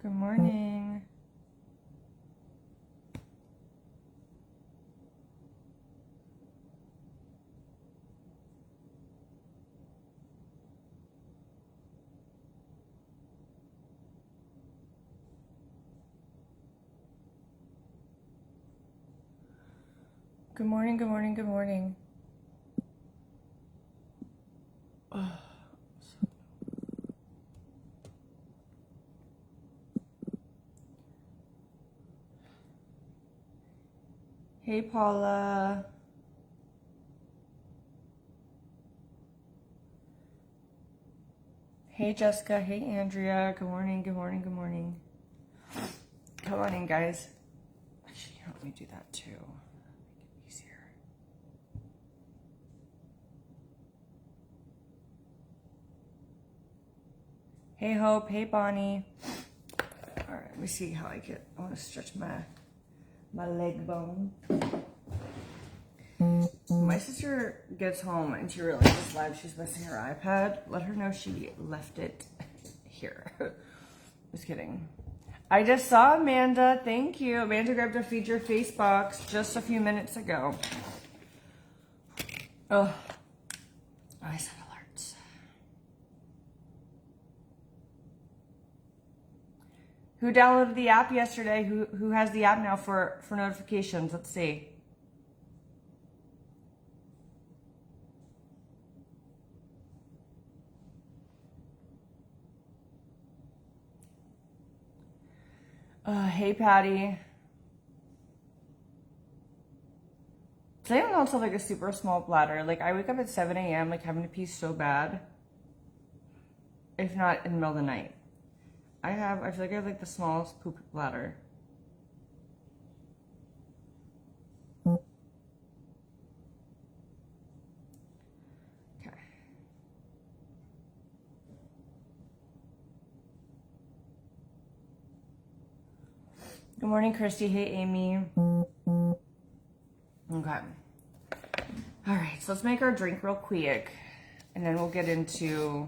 Good morning. Good morning, good morning, good morning. Hey, Paula. Hey, Jessica. Hey, Andrea. Good morning, good morning, good morning. Come on in, guys. Actually, let me do that too. Make it easier. Hey, Hope. Hey, Bonnie. All right, let me see how I want to stretch my leg bone. My sister gets home and she realizes live she's missing her iPad. Let her know she left it here. Just kidding. I just saw Amanda. Thank you. Amanda grabbed a Feed Your Face box just a few minutes ago. Oh, I said alerts. Who downloaded the app yesterday? Who has the app now for notifications? Let's see. Hey, Patty. Today I'm also like a super small bladder. Like I wake up at 7 a.m. like having to pee so bad. If not in the middle of the night. I feel like I have like the smallest poop bladder. Okay. Good morning, Christy. Hey, Amy. Okay. All right, so let's make our drink real quick, and then we'll get into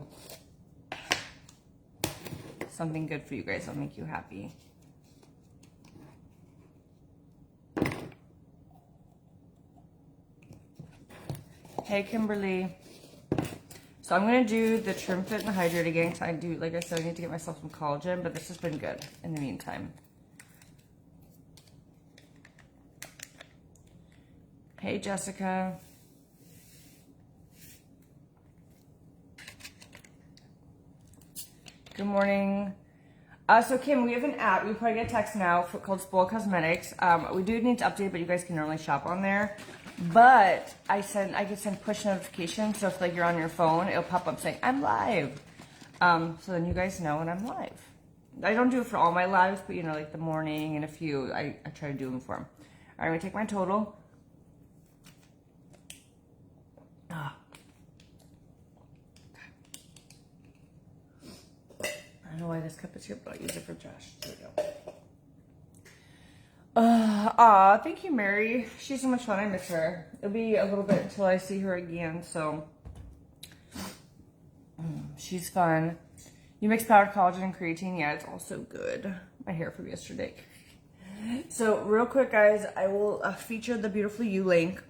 something good for you guys. That'll make you happy. Hey, Kimberly. So I'm gonna do the Trim Fit and the Hydrate again, because I do, like I said, I need to get myself some collagen, but this has been good in the meantime. Hey, Jessica. Good morning. So Kim, we have an app. We probably get a text now called Spoil Cosmetics. We do need to update, but you guys can normally shop on there. But I can send push notifications, so if like you're on your phone, it'll pop up saying I'm live. So then you guys know when I'm live. I don't do it for all my lives, but you know, like the morning and a few, I try to do them for them. All right, I'm gonna take my total. I don't know why this cup is here, but I'll use it for Josh. There we go. Thank you, Mary. She's so much fun. I miss her. It'll be a little bit until I see her again, so she's fun. You mix powdered collagen and creatine. Yeah, it's also good. My hair from yesterday. So real quick, guys, I will feature the Beautiful You link.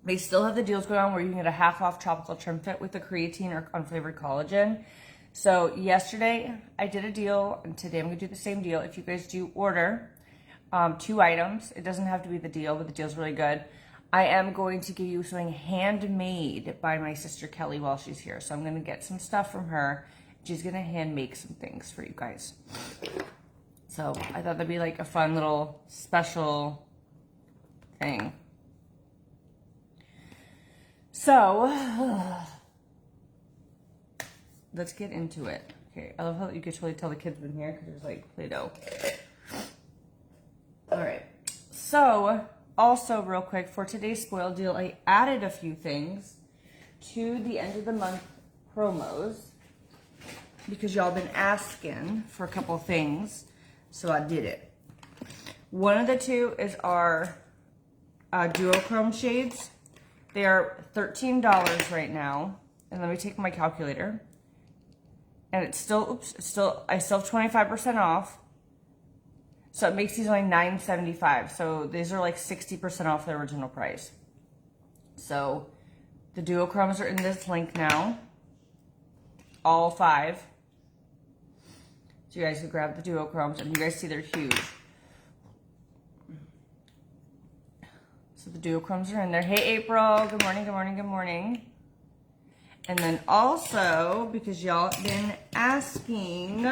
They still have the deals going on where you can get a half off tropical trim fit with the creatine or unflavored collagen. So yesterday I did a deal, and today I'm gonna do the same deal. If you guys do order 2 items, it doesn't have to be the deal, but the deal's really good. I am going to give you something handmade by my sister Kelly while she's here. So I'm gonna get some stuff from her. She's gonna hand make some things for you guys. So I thought that'd be like a fun little special thing. So let's get into it. Okay, I love how you can totally tell the kids been here because there's like Play-Doh. All right, so also real quick for today's spoil deal, I added a few things to the end of the month promos because y'all been asking for a couple things, so I did it. One of the 2 is our duochrome shades. They are $13 right now, and let me take my calculator. And it's still, oops, I still have 25% off. So it makes these only $9.75. So these are like 60% off the original price. So the duochromes are in this link now. All 5. So you guys can grab the duochromes, and you guys see they're huge. So the duochromes are in there. Hey, April. Good morning, good morning, good morning. And then also, because y'all have been asking,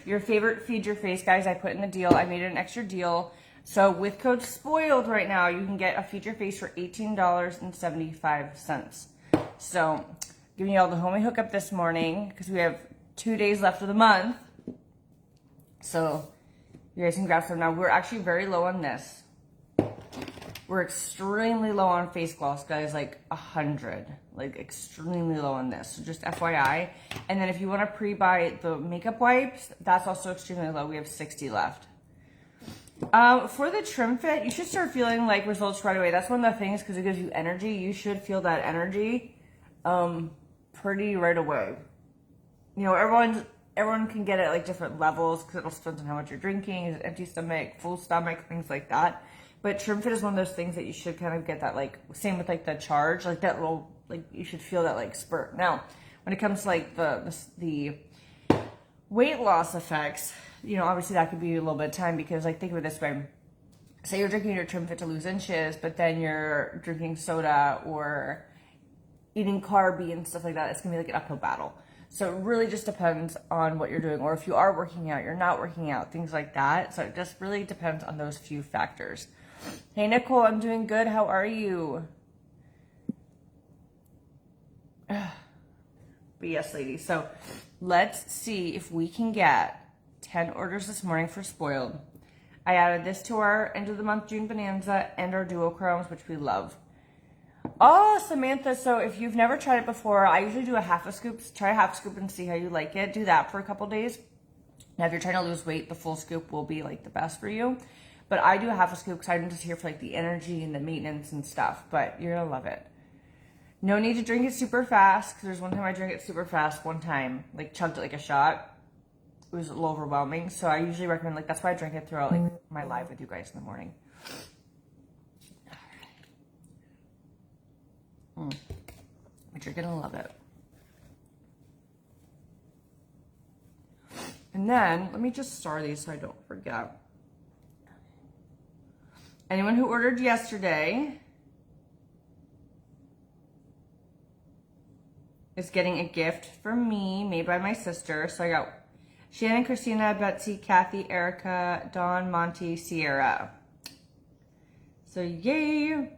your favorite Feed Your Face, guys, I put in the deal. I made it an extra deal. So with code SPOILED right now, you can get a Feed Your Face for $18.75. So giving you all the homie hookup this morning because we have 2 days left of the month. So you guys can grab some now. We're actually very low on this. We're extremely low on face gloss, guys, like 100, like extremely low on this. So just FYI. And then if you want to pre-buy the makeup wipes, that's also extremely low. We have 60 left. For the Trim Fit, you should start feeling like results right away. That's one of the things because it gives you energy. You should feel that energy pretty right away. You know, everyone can get it at like different levels because it'll depend on how much you're drinking. Is it empty stomach, full stomach, things like that. But Trim Fit is one of those things that you should kind of get that, like, same with like the charge, like that little, like you should feel that like spurt. Now, when it comes to like the weight loss effects, you know, obviously that could be a little bit of time because like think of it this way. Say you're drinking your Trim Fit to lose inches, but then you're drinking soda or eating carby and stuff like that. It's gonna be like an uphill battle. So it really just depends on what you're doing. Or if you are working out, you're not working out, things like that. So it just really depends on those few factors. Hey, Nicole, I'm doing good. How are you? But yes, ladies. So let's see if we can get 10 orders this morning for Spoiled. I added this to our end of the month June Bonanza and our duochromes, which we love. Oh, Samantha, so if you've never tried it before, I usually do a half a scoop. Try a half scoop and see how you like it. Do that for a couple days. Now, if you're trying to lose weight, the full scoop will be like the best for you. But I do a half a scoop because I'm just here for like the energy and the maintenance and stuff. But you're going to love it. No need to drink it super fast because there's one time I drank it super fast one time. Like chugged it like a shot. It was a little overwhelming. So I usually recommend, like, that's why I drink it throughout like my live with you guys in the morning. But you're gonna love it. And then let me just star these so I don't forget. Anyone who ordered yesterday is getting a gift from me made by my sister. So I got Shannon, Christina, Betsy, Kathy, Erica, Dawn, Monty, Sierra. So yay!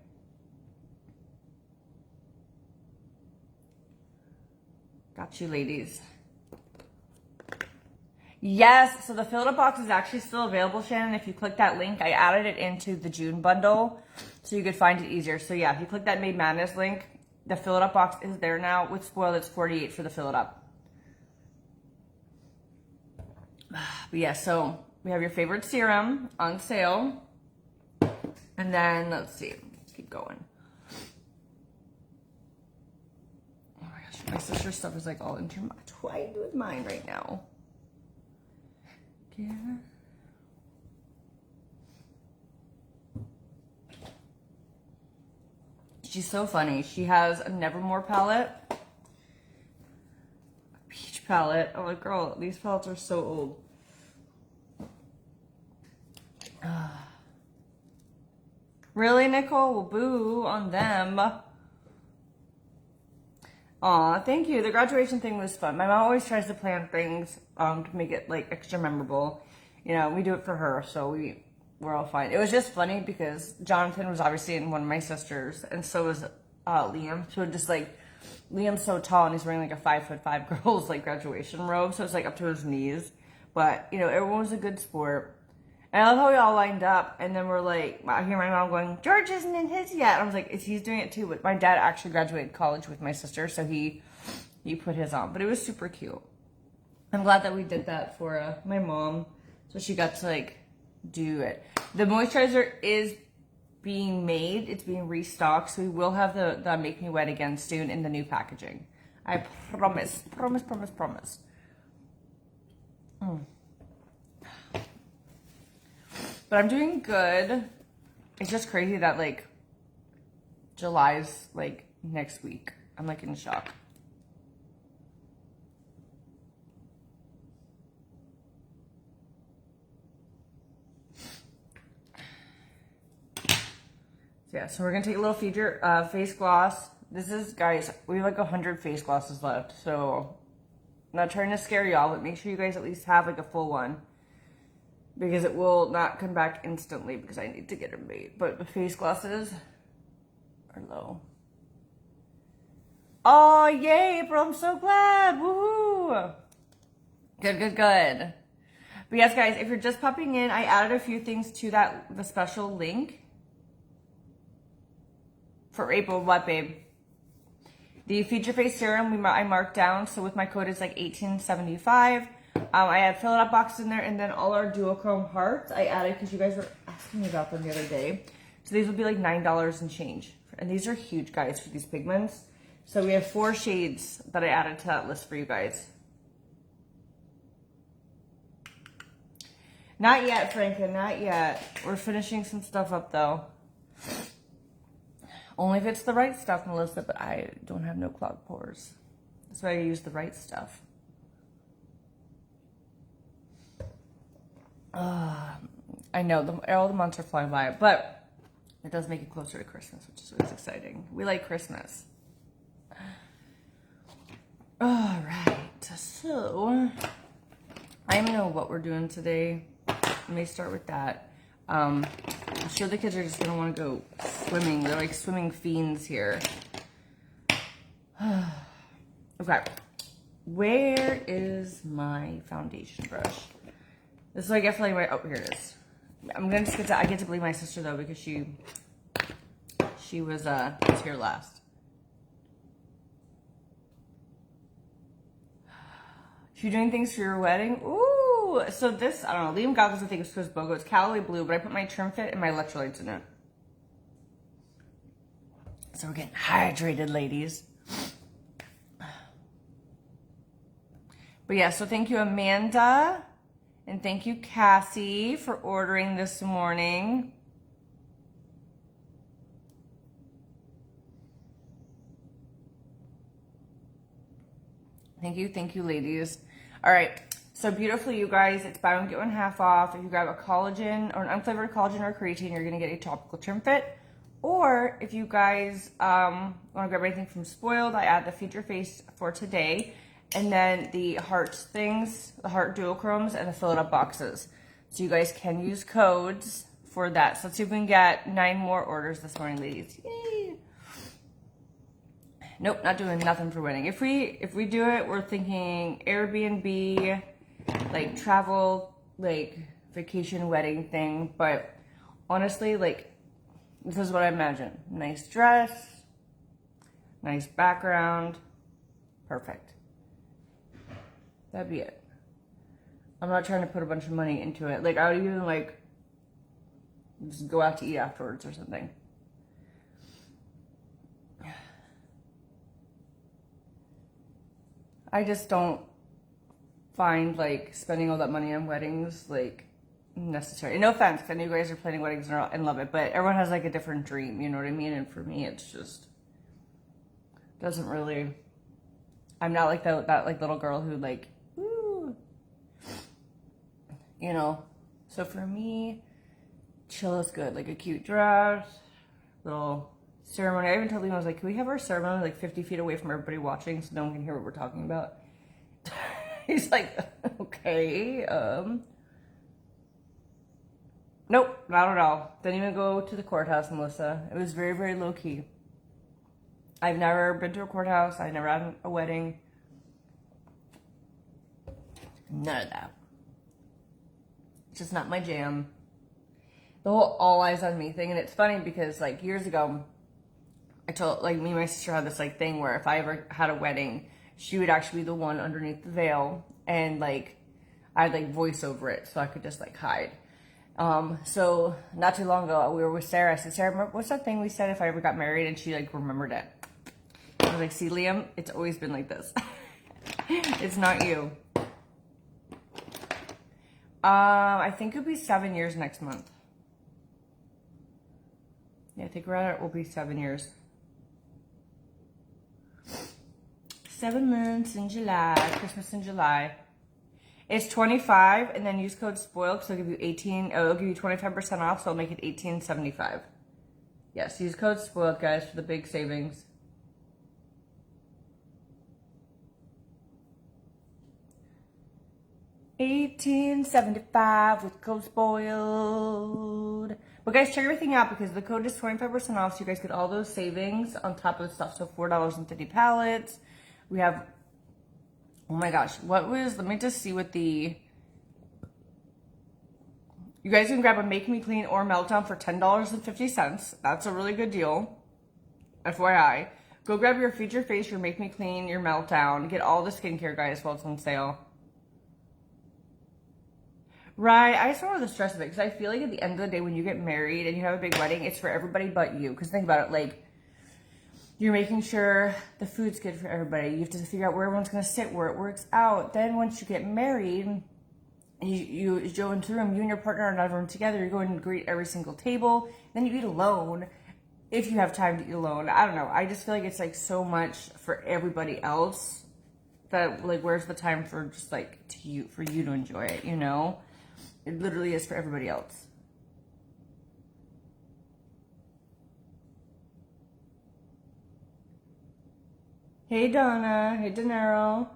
Got you, ladies. Yes, so the filled up box is actually still available, Shannon. If you click that link, I added it into the June bundle so you could find it easier. So yeah, if you click that Made Madness link, the fill it up box is there now. With Spoiled, it's $48 for the fill it up. But yeah, so we have your favorite serum on sale. And then, let's see, let's keep going. Oh my gosh, my sister's stuff is like all intertwined with mine right now. Yeah. She's so funny. She has a Nevermore palette, a peach palette. I'm like, girl, these palettes are so old. Really, Nicole? Well, boo on them. Aw, thank you. The graduation thing was fun. My mom always tries to plan things to make it like extra memorable. You know, we do it for her, so we're all fine. It was just funny because Jonathan was obviously in one of my sisters, and so was Liam. So just like Liam's so tall, and he's wearing like a 5'5" girl's like graduation robe, so it's like up to his knees. But you know, everyone was a good sport. And I love how we all lined up, and then we're like, I hear my mom going, George isn't in his yet. I was like, he's doing it too. But my dad actually graduated college with my sister, so he put his on. But it was super cute. I'm glad that we did that for my mom, so she got to like do it. The moisturizer is being made. It's being restocked. So we will have the Make Me Wet Again soon in the new packaging. I promise. Promise, promise, promise. But I'm doing good. It's just crazy that like July's like next week. I'm like in shock. Yeah, so we're gonna take a little feature face gloss. This is, guys, we have like 100 face glosses left, so I'm not trying to scare y'all, but make sure you guys at least have like a full one, because it will not come back instantly because I need to get them made. But the face glosses are low. Oh, yay, April, I'm so glad. Woohoo! Good, good, good. But yes, guys, if you're just popping in, I added a few things to the special link for April. What, babe? The Feature Face Serum I marked down, so with my code it's like $18.75. I had fill it up boxes in there, and then all our duochrome hearts I added because you guys were asking me about them the other day. So these will be like $9 and change. And these are huge, guys, for these pigments. So we have 4 shades that I added to that list for you guys. Not yet, Franca, not yet. We're finishing some stuff up though. Only if it's the right stuff, Melissa, but I don't have no clogged pores. That's why I use the right stuff. I know, all the months are flying by, but it does make it closer to Christmas, which is always exciting. We like Christmas. All right, so I don't know what we're doing today. Let me start with that. I'm sure the kids are just gonna want to go swimming. They're like swimming fiends here. Okay, where is my foundation brush? This is what I get for like my, oh, here it is. I'm gonna just I get to believe my sister though, because she was here last. If you're doing things for your wedding, ooh, so this, I don't know, Liam goggles I think it's Swiss BOGO. It's Callaway Blue, but I put my Trim Fit and my electrolytes in it. So we're getting hydrated, ladies. But yeah, so thank you, Amanda. And thank you, Cassie, for ordering this morning. Thank you, ladies. All right, so beautifully, you guys, it's buy one, get one half off. If you grab a collagen or an unflavored collagen or creatine, you're gonna get a topical Trim Fit. Or if you guys wanna grab anything from Spoiled, I add the Feature Face for today. And then the heart things, the heart duochromes, and the fill it up boxes. So you guys can use codes for that. So let's see if we can get 9 more orders this morning, ladies. Yay! Nope, not doing nothing for wedding. If we do it, we're thinking Airbnb, like travel, like vacation wedding thing. But honestly, like this is what I imagine. Nice dress, nice background, perfect. That'd be it. I'm not trying to put a bunch of money into it. Like, I would even, like, just go out to eat afterwards or something. I just don't find, like, spending all that money on weddings, like, necessary. And no offense, because I know you guys are planning weddings and love it, but everyone has, like, a different dream, you know what I mean? And for me, it's just, doesn't really, I'm not like that like, little girl who, like, you know, so for me, chill is good. Like a cute dress, little ceremony. I even told Liam, I was like, can we have our ceremony like 50 feet away from everybody watching so no one can hear what we're talking about? He's like, okay. Nope, not at all. Didn't even go to the courthouse, Melissa. It was very, very low key. I've never been to a courthouse. I've never had a wedding. None of that. It's just not my jam. The whole all eyes on me thing. And it's funny because like years ago, I told, like, me and my sister had this like thing where if I ever had a wedding, she would actually be the one underneath the veil, and like I'd like voice over it so I could just like hide. So not too long ago, we were with Sarah. I said, Sarah, what's that thing we said if I ever got married? And she like remembered it. I was like, see, Liam, it's always been like this. It's not you. I think it'll be 7 years next month. Yeah, I think it will be 7 years. 7 months in July, Christmas in July. It's 25, and then use code SPOILED, so it'll give you 18. It'll give you 25% off, so I'll make it 18.75. Yes, use code SPOILED, guys, for the big savings. $18.75 with code SPOILED. But guys, check everything out because the code is 25% off, so you guys get all those savings on top of the stuff. So $4.50 pallets. We have, oh my gosh, what was, let me just see what the, you guys can grab a Make Me Clean or Meltdown for $10.50. That's a really good deal. FYI. Go grab your Feed Your Face, your Make Me Clean, your Meltdown. Get all the skincare, guys, while it's on sale. Right, I just don't know the stress of it because I feel like at the end of the day when you get married and you have a big wedding, it's for everybody but you. Because think about it, like, you're making sure the food's good for everybody. You have to figure out where everyone's going to sit, where it works out. Then once you get married, you go into the room, you and your partner are in a room together. You're going to greet every single table. Then you eat alone if you have time to eat alone. I don't know. I just feel like it's like so much for everybody else that like where's the time for just like for you to enjoy it, you know? It literally is for everybody else. Hey, Donna. Hey, De Niro.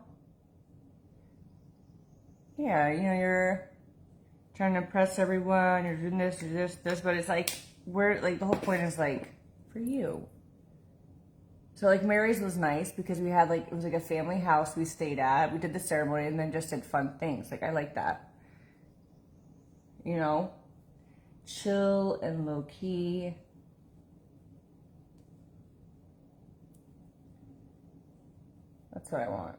Yeah, you know, you're trying to impress everyone. You're doing this, but it's like, the whole point is like, for you. So, like, Mary's was nice because we had, like, it was like a family house we stayed at. We did the ceremony and then just did fun things. Like, I like that. You know, chill and low key. That's what I want.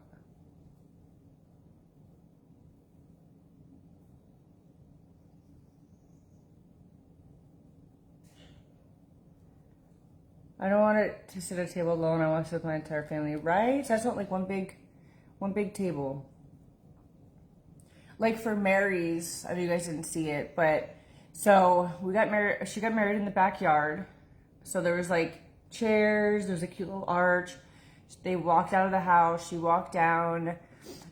I don't want it to sit at a table alone. I want to sit with my entire family, right? So I just want like one big table. Like for Mary's, I know you guys didn't see it, but so we got married, she got married in the backyard. So there was like chairs, there's a cute little arch. They walked out of the house, she walked down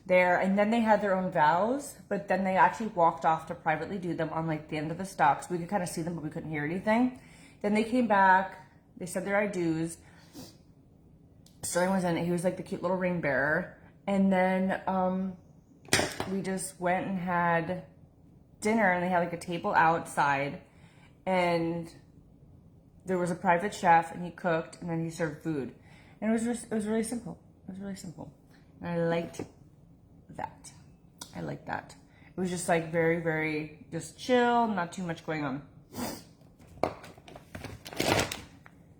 there, and then they had their own vows, but then they actually walked off to privately do them on like the end of the stalks. We could kind of see them, but we couldn't hear anything. Then they came back, they said their I do's. Sterling was in it, he was like the cute little ring bearer. And then, we just went and had dinner, and they had like a table outside, and there was a private chef, and he cooked, and then he served food, and it was really simple. It was really simple, and I liked that. I liked that. It was just like very, very just chill, not too much going on.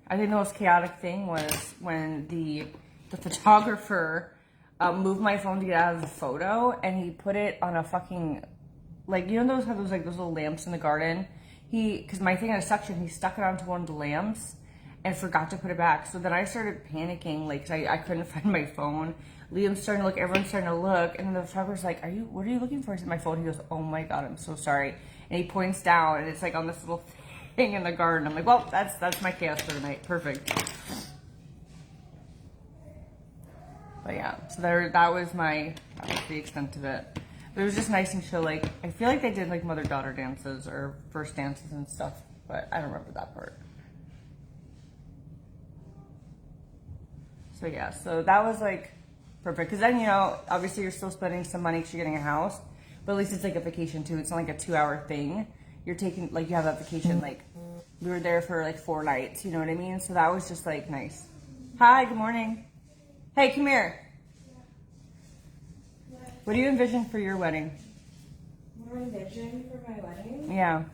I think the most chaotic thing was when the photographer moved my phone to get out of the photo, and he put it on a fucking, like, you know those have those like those little lamps in the garden? Because my thing had a suction, he stuck it onto one of the lamps and forgot to put it back. So then I started panicking, like, 'cause I couldn't find my phone. Liam's starting to look, everyone's starting to look, and then the photographer's like, what are you looking for? I said, my phone. He goes, oh my God, I'm so sorry. And he points down, and it's like on this little thing in the garden. I'm like, well, that's my chaos for the night. Perfect. But yeah, so that was the extent of it. But it was just nice and chill. Like, I feel like they did like mother-daughter dances or first dances and stuff, but I don't remember that part. So yeah, so that was like perfect. Because then, you know, obviously you're still spending some money because you're getting a house, but at least it's like a vacation too. It's not like a 2-hour thing. You're taking, like, you have that vacation, like, we were there for like 4 nights, you know what I mean? So that was just like nice. Hi, good morning. Hey, come here. What do you envision for your wedding? What do I envision for my wedding? Yeah.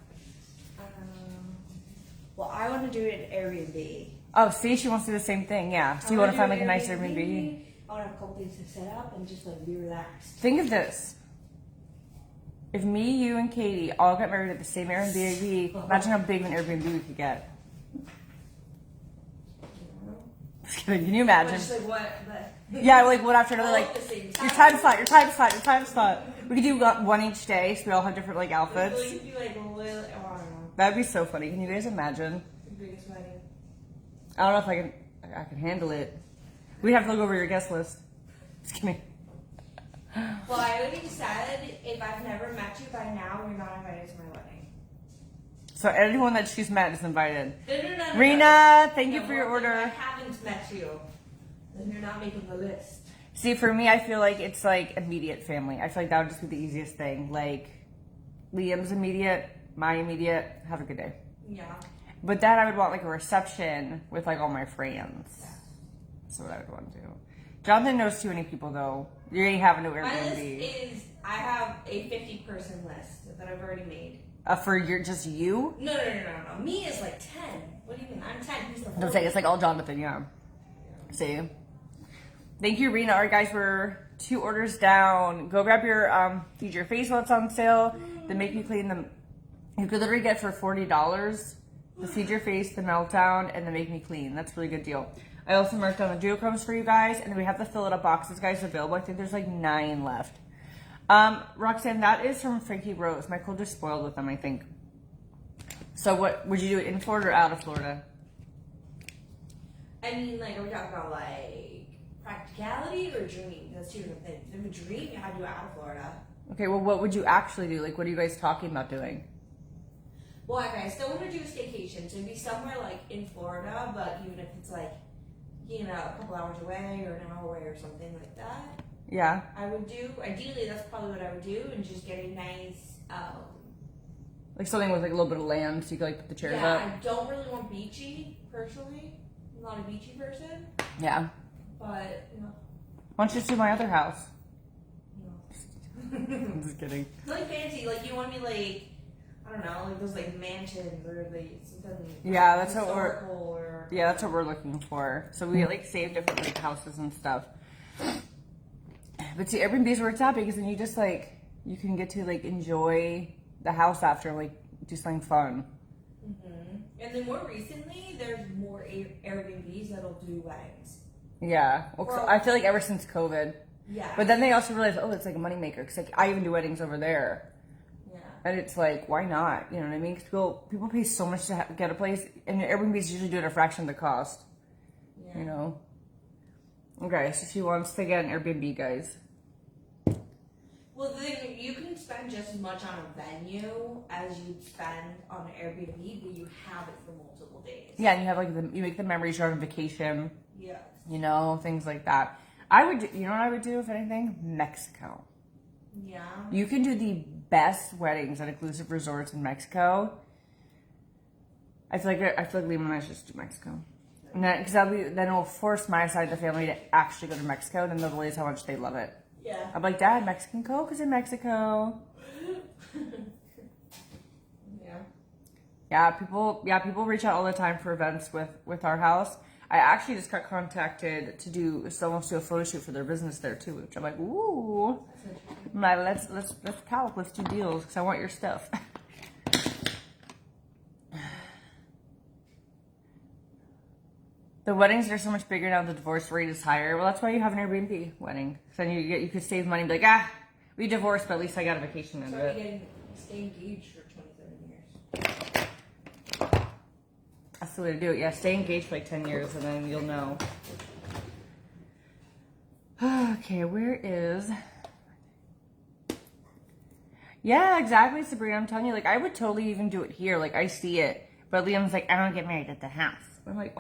Well, I want to do it at Airbnb. Oh, see, she wants to do the same thing, yeah. So you want to find like a nice Airbnb? I want to have a couple things to set up and just like be relaxed. Think of this. If me, you, and Katie all got married at the same Airbnb, imagine how big of an Airbnb we could get. Just kidding. Can you imagine? Just like what? Yeah, like one after another. All Like at the same your time. time slot, your time slot, your time slot. We could do one each day, so we all have different like outfits. Like, you'd be like, oh, I don't know. That'd be so funny. Can you guys imagine? The biggest wedding. I don't know if I can handle it. We'd have to look over your guest list. Just kidding. Well, I already said if I've never met you by now, you're not invited to my wedding. So anyone that she's met is invited. No. Rena, thank you No, for your well, if I order. haven't met you, then you're not making the list. See, for me, I feel like it's like immediate family. I feel like that would just be the easiest thing. Like Liam's immediate, my immediate. Have a good day. Yeah. But then I would want like a reception with like all my friends. That's what I would want to do. Jonathan knows too many people though. You ain't having no My list Airbnb. is, I have a 50-person list that I've already made. For just you? No. Me is like 10. What do you mean? I'm 10. He's the Don't say it's like all Jonathan, yeah. See? Thank you, Rena. All right, guys, we're 2 orders down. Go grab your Feed Your Face while it's on sale. The Make Me Clean them. You could literally get for $40 the Feed Your Face, the Meltdown, and the Make Me Clean. That's a really good deal. I also marked down the duochromes for you guys, and then we have the fill it up boxes, guys, available. I think there's like 9 left. Roxanne, that is from Frankie Rose. Michael just spoiled with them, I think. So what would you do it in Florida or out of Florida? I mean, like, are we talking about like practicality or dream? That's 2 different things. If a dream, you had to do it out of Florida. Okay, well, what would you actually do? Like, what are you guys talking about doing? Well, okay, I still want to do a staycation, so it'd be somewhere like in Florida, but even if it's like, you know, a couple hours away or an hour away or something like that. Yeah. I would do, ideally, that's probably what I would do, and just get a nice, Like something with like a little bit of land so you could like put the chairs yeah, up. I don't really want beachy, personally. I'm not a beachy person, Yeah. but, you know, Why don't you just do my other house? you know. I'm just kidding. It's like fancy, like you want to be like, I don't know, like those like mansions or like something. Yeah, that's what we're. historical or. Yeah, that's what we're looking for. So we like save different like houses and stuff. But see, Airbnb is where it's at because then you just like you can get to like enjoy the house after like do something fun. Mm-hmm. And then more recently, there's more Airbnbs that'll do weddings. Yeah, well, 'cause I feel like ever since COVID. Yeah. But then they also realized, oh, it's like a moneymaker. Because like I even do weddings over there. Yeah. And it's like, why not? You know what I mean? Because people pay so much to get a place, and Airbnbs usually do it at a fraction of the cost. Yeah. You know. Okay, so she wants to get an Airbnb, guys. Well, then you can spend just as much on a venue as you'd spend on an Airbnb, but you have it for multiple days. Yeah, and you have like you make the memories. You're on vacation. Yes. You know, things like that. I would, you know what I would do if anything? Mexico. Yeah. You can do the best weddings at exclusive resorts in Mexico. I feel like Liam and I should just do Mexico. And because then it'll force my side of the family to actually go to Mexico. Then they'll realize how much they love it. Yeah. I'm like, Dad, Mexican Coke is in Mexico. Yeah. People reach out all the time for events with our house. I actually just got contacted to do someone to do a photo shoot for their business there too, which I'm like, ooh. I'm like, let's do deals because I want your stuff. The weddings are so much bigger now. The divorce rate is higher. Well, that's why you have an Airbnb wedding. So then you could save money. And be like, we divorced, but at least I got a vacation out of So it. stay engaged for 27 years. That's the way to do it. Yeah, stay engaged for like 10 years and then you'll know. Okay, where is... Yeah, exactly, Sabrina. I'm telling you, like, I would totally even do it here. Like, I see it. But Liam's like, I don't get married at the house. I'm like,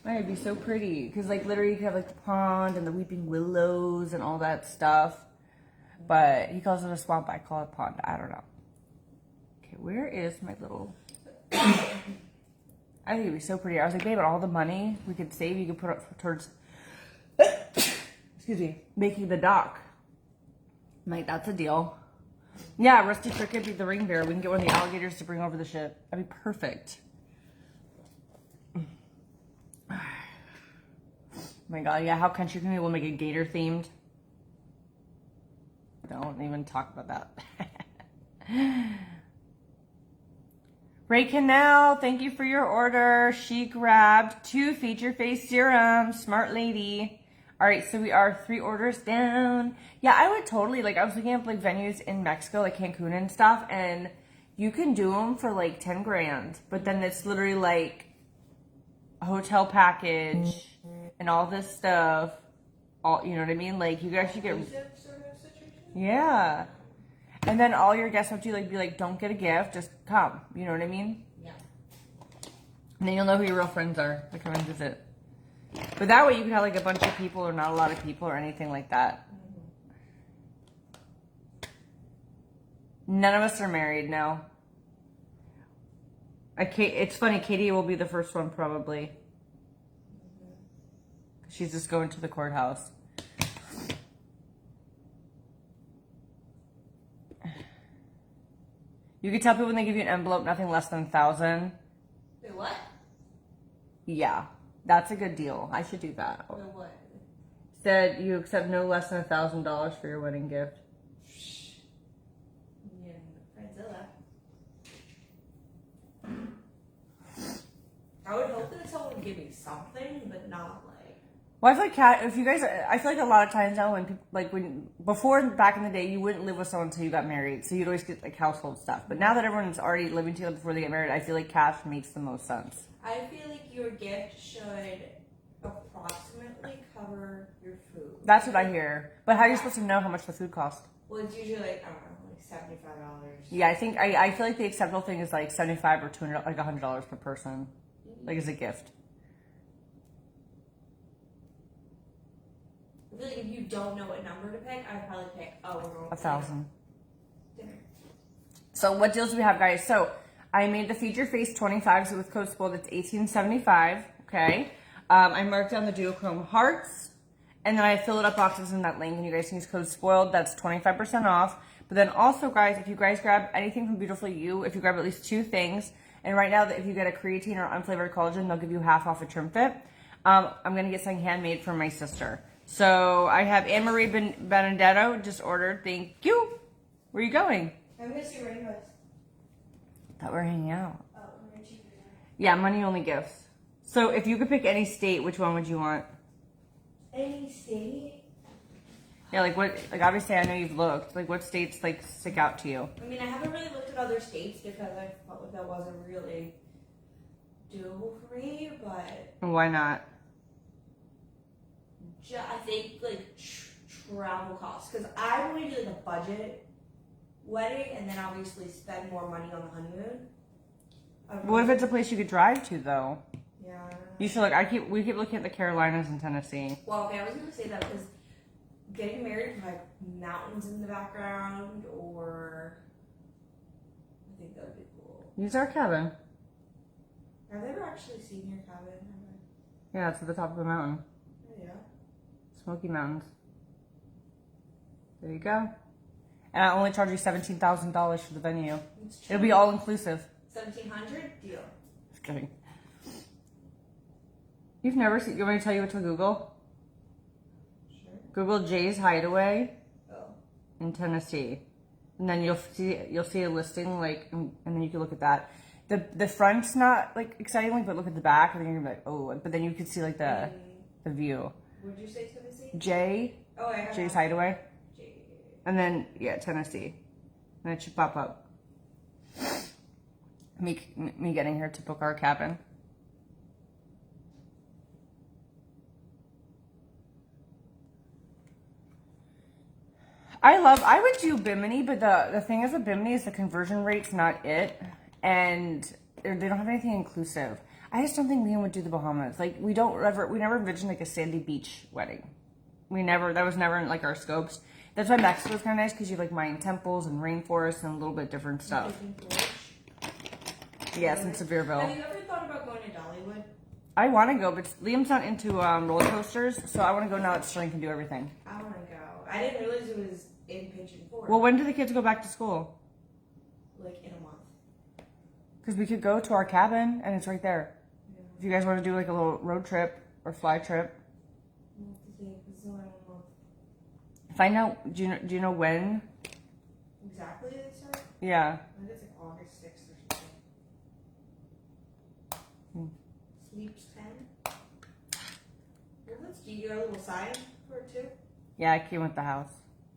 man, it'd be so pretty. Because, like, literally you could have, like, the pond and the weeping willows and all that stuff. But he calls it a swamp. I call it a pond. I don't know. Okay, where is my little... I think it'd be so pretty. I was like, babe, all the money we could save, you could put up towards, excuse me, making the dock. I'm like, that's a deal. Yeah, Rusty Cricket be the ring bearer. We can get one of the alligators to bring over the ship. That'd be perfect. Oh my God, yeah, how country can we will make it gator themed? Don't even talk about that. Ray Canal, thank you for your order. She grabbed 2 feature face serums. Smart lady. All right, so we are 3 orders down. Yeah, I would totally, like, I was looking up, like, venues in Mexico, like Cancun and stuff, and you can do them for, like, 10 grand. But then it's literally, like, a hotel package and all this stuff. All, you know what I mean? Like, you actually get... Yeah. And then all your guests have to, like, be like, don't get a gift, just come. You know what I mean? Yeah. And then you'll know who your real friends are that come and visit. But that way you can have, like, a bunch of people or not a lot of people or anything like that. None of us are married, no. It's funny, Katie will be the first one probably. She's just going to the courthouse. You can tell people when they give you an envelope, nothing less than 1,000. Wait, what? Yeah, that's a good deal. I should do that. Wait, what? Said you accept no less than $1,000 for your wedding gift. Yeah, Friendzilla. I would hope that someone would give me something, but not like. Well, I feel like if you guys, I feel like a lot of times now when people, like before back in the day, you wouldn't live with someone until you got married, so you'd always get like household stuff. But now that everyone's already living together before they get married, I feel like cash makes the most sense. I feel like your gift should approximately cover your food. That's what I hear. But how are you supposed to know how much the food costs? Well, it's usually like, I don't know, like $75. Yeah, I feel like the acceptable thing is like $75 or $200, like $100 per person, like as a gift. I feel like if you don't know what number to pick, I'd probably pick, we're going 1,000. dinner. So what deals do we have, guys? So I made the feature face 25, so with code SPOILED, it's $18.75. Okay. I marked down the duochrome hearts, and then I filled up boxes in that link, and you guys can use code SPOILED. That's 25% off. But then also, guys, if you guys grab anything from Beautifully You, if you grab at least 2 things, and right now, if you get a creatine or unflavored collagen, they'll give you half off a trim fit. I'm going to get something handmade for my sister. So I have Anne-Marie Benedetto just ordered. Thank you. Where are you going? I'm going to see rainbows. Thought we were hanging out. Oh, I'm going to cheap. Yeah, money only gifts. So if you could pick any state, which one would you want? Any state? Yeah, like what? Like obviously, I know you've looked. Like what states like stick out to you? I mean, I haven't really looked at other states because I felt like that wasn't really doable for me, but And why not? I think like travel costs, because I want to do like a budget wedding and then obviously spend more money on the honeymoon. What if it's a place you could drive to though? Yeah. You should look. We keep looking at the Carolinas and Tennessee. Well, okay, I was gonna say that because getting married with like mountains in the background, or I think that would be cool. Use our cabin. Have they ever actually seen your cabin? Yeah, it's at the top of the mountain. Oh yeah. Smoky Mountains. There you go. And I only charge you $17,000 for the venue. It'll be all inclusive. 1,700 deal. Just kidding. You've never seen. You want me to tell you what to Google? Sure. Google Jay's Hideaway Oh. in Tennessee, and then you'll see a listing like, and then you can look at that. The front's not like exciting, but look at the back, and then you're gonna be like, oh. But then you can see like the view. Would you say Tennessee? Jay. Oh, I have Jay's that. Hideaway. Jay. And then, yeah, Tennessee. And it should pop up. Me getting here to book our cabin. I would do Bimini, but the thing is with Bimini is the conversion rate's not it. And they don't have anything inclusive. I just don't think Liam would do the Bahamas. Like, we never envisioned like a sandy beach wedding. That was never in like our scopes. That's why Mexico's kind of nice, because you have like Mayan temples and rainforests and a little bit different stuff. Yes, in Sevierville. Have you ever thought about going to Dollywood? I want to go, but Liam's not into roller coasters, so I want to go now that Sterling can do everything. I want to go. I didn't realize it was in Pigeon Forge. Well, when do the kids go back to school? Like in a month. Because we could go to our cabin, and it's right there. Yeah. If you guys want to do like a little road trip or fly trip. We'll have to see, 'cause it's only 1 month. Find out, do you know when? Exactly, they start? Yeah. I think it's like August 6th or something. Sleeps 10. Well, that's cute. You got a little sign for it too? Yeah, it came with the house.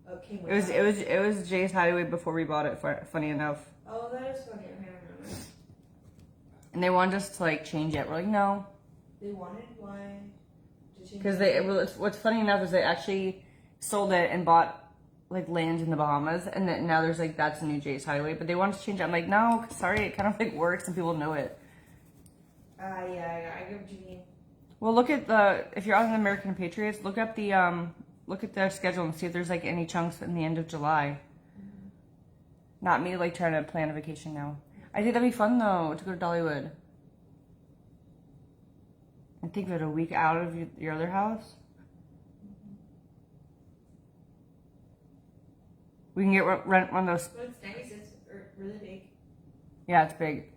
Oh, it came with It was Jay's hideaway before we bought it. Funny enough. Oh, that is funny. Okay, I remember. And they wanted us to like change it. We're like, no. They wanted why? Because what's funny enough is they actually sold it and bought like land in the Bahamas, and then now there's like that's a new Jay's hideaway. But they wanted to change it. I'm like, no, sorry, it kind of like works and people know it. Yeah, I get what you mean. Well, if you're on the American Patriots, look at their schedule and see if there's like any chunks in the end of July. Mm-hmm. Not me like trying to plan a vacation now. I think that'd be fun though to go to Dollywood. And think of it, a week out of your other house. Mm-hmm. We can rent one of those. Well, it's nice. It's really big. Yeah, it's big.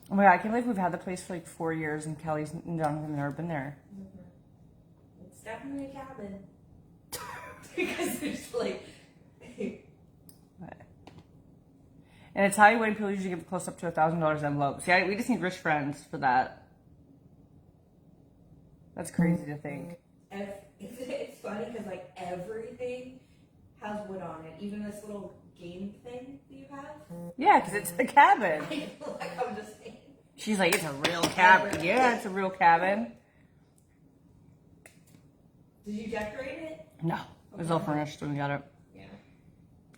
Oh my god, I can't believe we've had the place for like 4 years and Kelly's and Jonathan have never been there. Mm-hmm. It's definitely a cabin. Because there's like... And it's how you win. People usually give close up to $1,000 envelopes. Yeah, we just need rich friends for that. That's crazy to think. And it's funny because like everything has wood on it. Even this little game thing that you have. Yeah, because it's the cabin. Like I'm just saying. She's like, it's a real cabin. Yeah, it's a real cabin. Did you decorate it? No, it was all furnished when we got it. Yeah.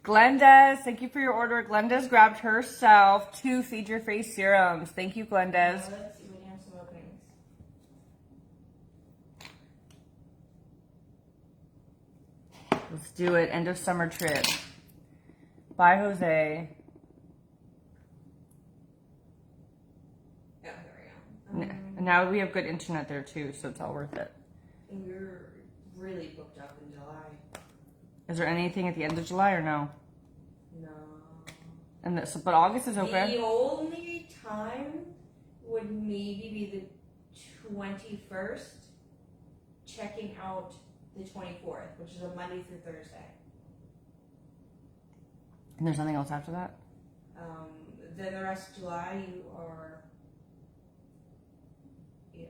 Glendez, thank you for your order. Glendez grabbed herself 2 Feed Your Face serums. Thank you, Glendez. Let's see when you have some openings. Let's do it. End of summer trip. Bye, Jose. Yeah, there we go. And now we have good internet there too, so it's all worth it. And we're really booked up in July. Is there anything at the end of July or no? No. But August is open. The only time would maybe be the 21st, checking out the 24th, which is a Monday through Thursday. And there's nothing else after that? Then the rest of July you are, yeah.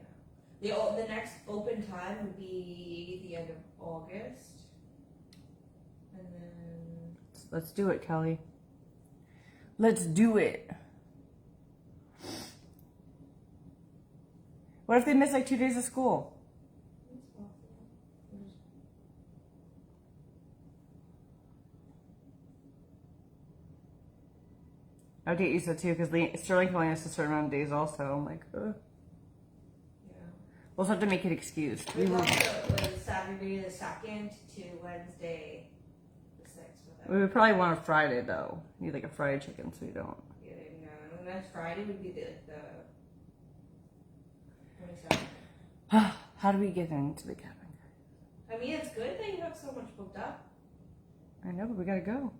The next open time would be the end of August. And then... Let's do it, Kelly. Let's do it. What if they miss like 2 days of school? I would get used to it too, because Sterling can only miss a certain amount of days also. I'm like, ugh. Yeah. We'll just have to make it excused. We'd love to like Saturday the 2nd to Wednesday the 6th. We would probably want a Friday though. Need like a fried chicken, so we don't. Yeah, no. The next Friday would be the 27th. How do we get into the cabin? I mean, it's good that you have so much booked up. I know, but we gotta go.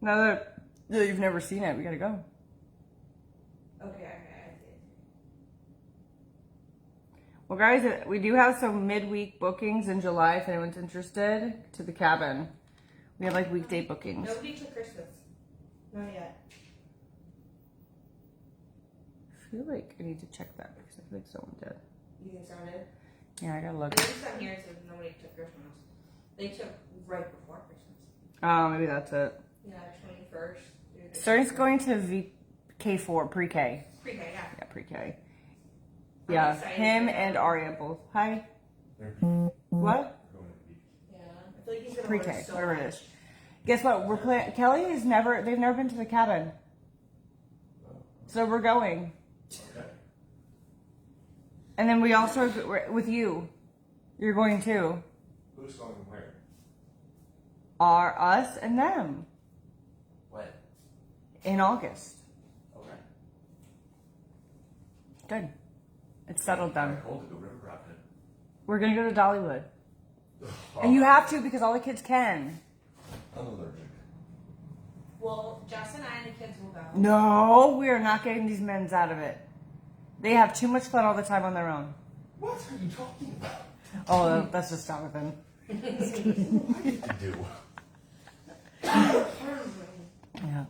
Now that you've never seen it, we gotta go. Okay, I see. Well, guys, we do have some midweek bookings in July if anyone's interested to the cabin. We have like weekday bookings. Nobody took Christmas. Not yet. I feel like I need to check that because I feel like someone did. You think someone did? Yeah, I gotta look. There's some here that says nobody took Christmas. They took right before Christmas. Oh, maybe that's it. Yeah, 21st. Sterling's going to K4, pre-K. Pre-K, yeah. Yeah, pre-K. I'm Yeah, excited him for that. and Aria both. Hi. What? Yeah, I feel like he's gonna Pre-K, learn so whatever it much. is. Guess what? We're playing. Kelly they've never been to the cabin. So we're going. Okay. And then we also, with you, you're going too. Who's going where? Are us and them When? in August. Okay. Good. It's settled then. I told you to river rafting. We're gonna go to Dollywood. And you have to because all the kids can. I'm allergic. Well, Jess and I and the kids will go. No, we are not getting these men's out of it. They have too much fun all the time on their own. What are you talking about? Oh, that's just Jonathan. What did you do? Yeah.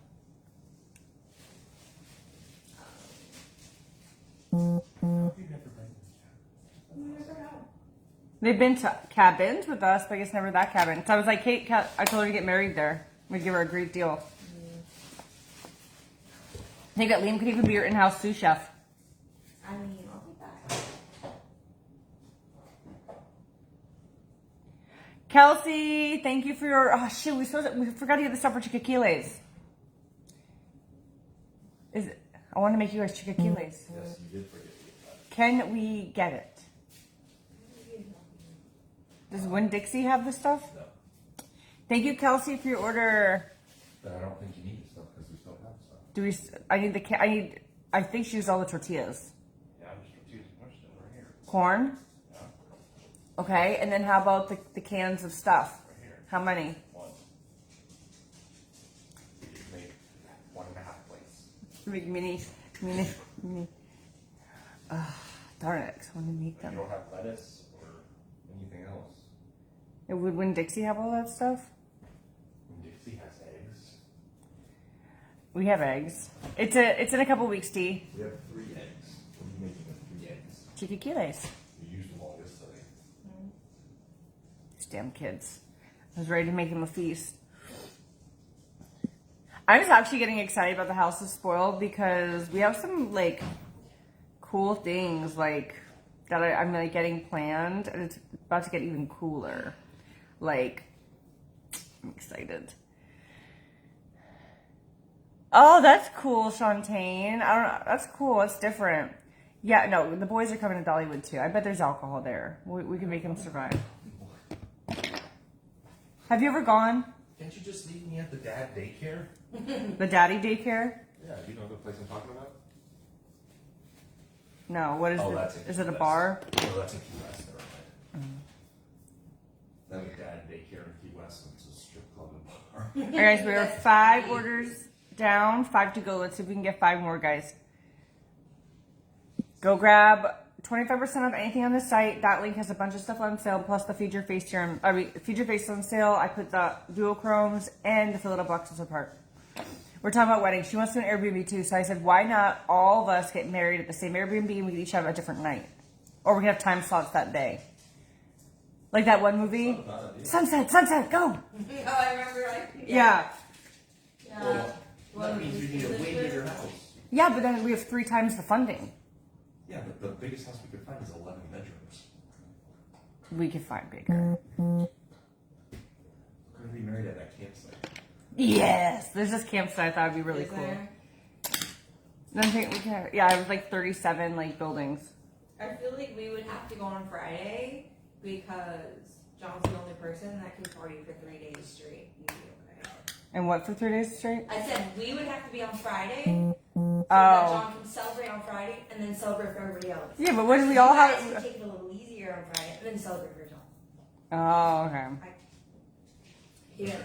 They've been to cabins with us, but I guess never that cabin. So I was like, Kate, I told her to get married there. We'd give her a great deal. I think that Liam could even be your in-house sous chef. I mean, I'll take that. Kelsey, thank you for your. Oh shoot, we forgot to get the stuff for chilaquiles. Is it? I want to make you guys chilaquiles. Yes, you did forget to get that. Can we get it? Does Winn-Dixie have the stuff? No. Thank you, Kelsey, for your order. But I don't think you need the stuff because we still have stuff. Do we? I think she used all the tortillas. Yeah, I'm just refusing much stuff right here. Corn. Yeah, Okay, and then how about the cans of stuff? right here. How many? One. You can make 1.5 plates. Big mini. Darn it! I want to make If them. you don't have lettuce or anything else. Would Winn-Dixie have all that stuff? Dixie has eggs. We have eggs. It's in a couple weeks, Dee. We have 3 eggs. What are you making with 3 eggs? Chilaquiles. We used them all yesterday. These damn kids. I was ready to make them a feast. I was actually getting excited about the House is Spoiled because we have some like cool things like that I'm like getting planned, and it's about to get even cooler. Like, I'm excited. Oh, that's cool, Shantaine. I don't know. That's cool. It's different. Yeah, no, the boys are coming to Dollywood too. I bet there's alcohol there. We can make them survive. Have you ever gone? Can't you just leave me at the dad daycare? The daddy daycare? Yeah, you know the place I'm talking about? No, what is Oh, it? that's in Is Key it a West. bar? No, that's in Key West. Never mind. Then a dad daycare in Key West, and it's a strip club and bar. Alright, guys, we are 5 orders down, 5 to go. Let's see if we can get 5 more, guys. Go grab 25% off anything on the site. That link has a bunch of stuff on sale, plus the Feed Your Face serum. Feed Your Face on sale. I put the duochromes and the fill it up boxes apart. We're talking about weddings. She wants to do an Airbnb too, so I said, why not all of us get married at the same Airbnb and we could each have a different night? Or we can have time slots that day. Like that one movie. Sunset, go! Oh, I remember. Right? Yeah. Well, that means you need a way bigger house. Yeah, but then we have 3 times the funding. Yeah, but the biggest house we could find is 11 bedrooms. We could find bigger. We're gonna be married at that campsite. Yes! There's this campsite I thought would be really Is cool. there? And I think we can, yeah, it was like 37 like buildings. I feel like we would have to go on Friday because John's the only person that can party for 3 days straight. You'd be okay. And what for 3 days straight? I said we would have to be on Friday so that Oh. John can celebrate on Friday and then celebrate for everybody else. Yeah, but what do we all You guys have? can take it a little easier on Friday and then celebrate for John. Oh, okay. Yeah.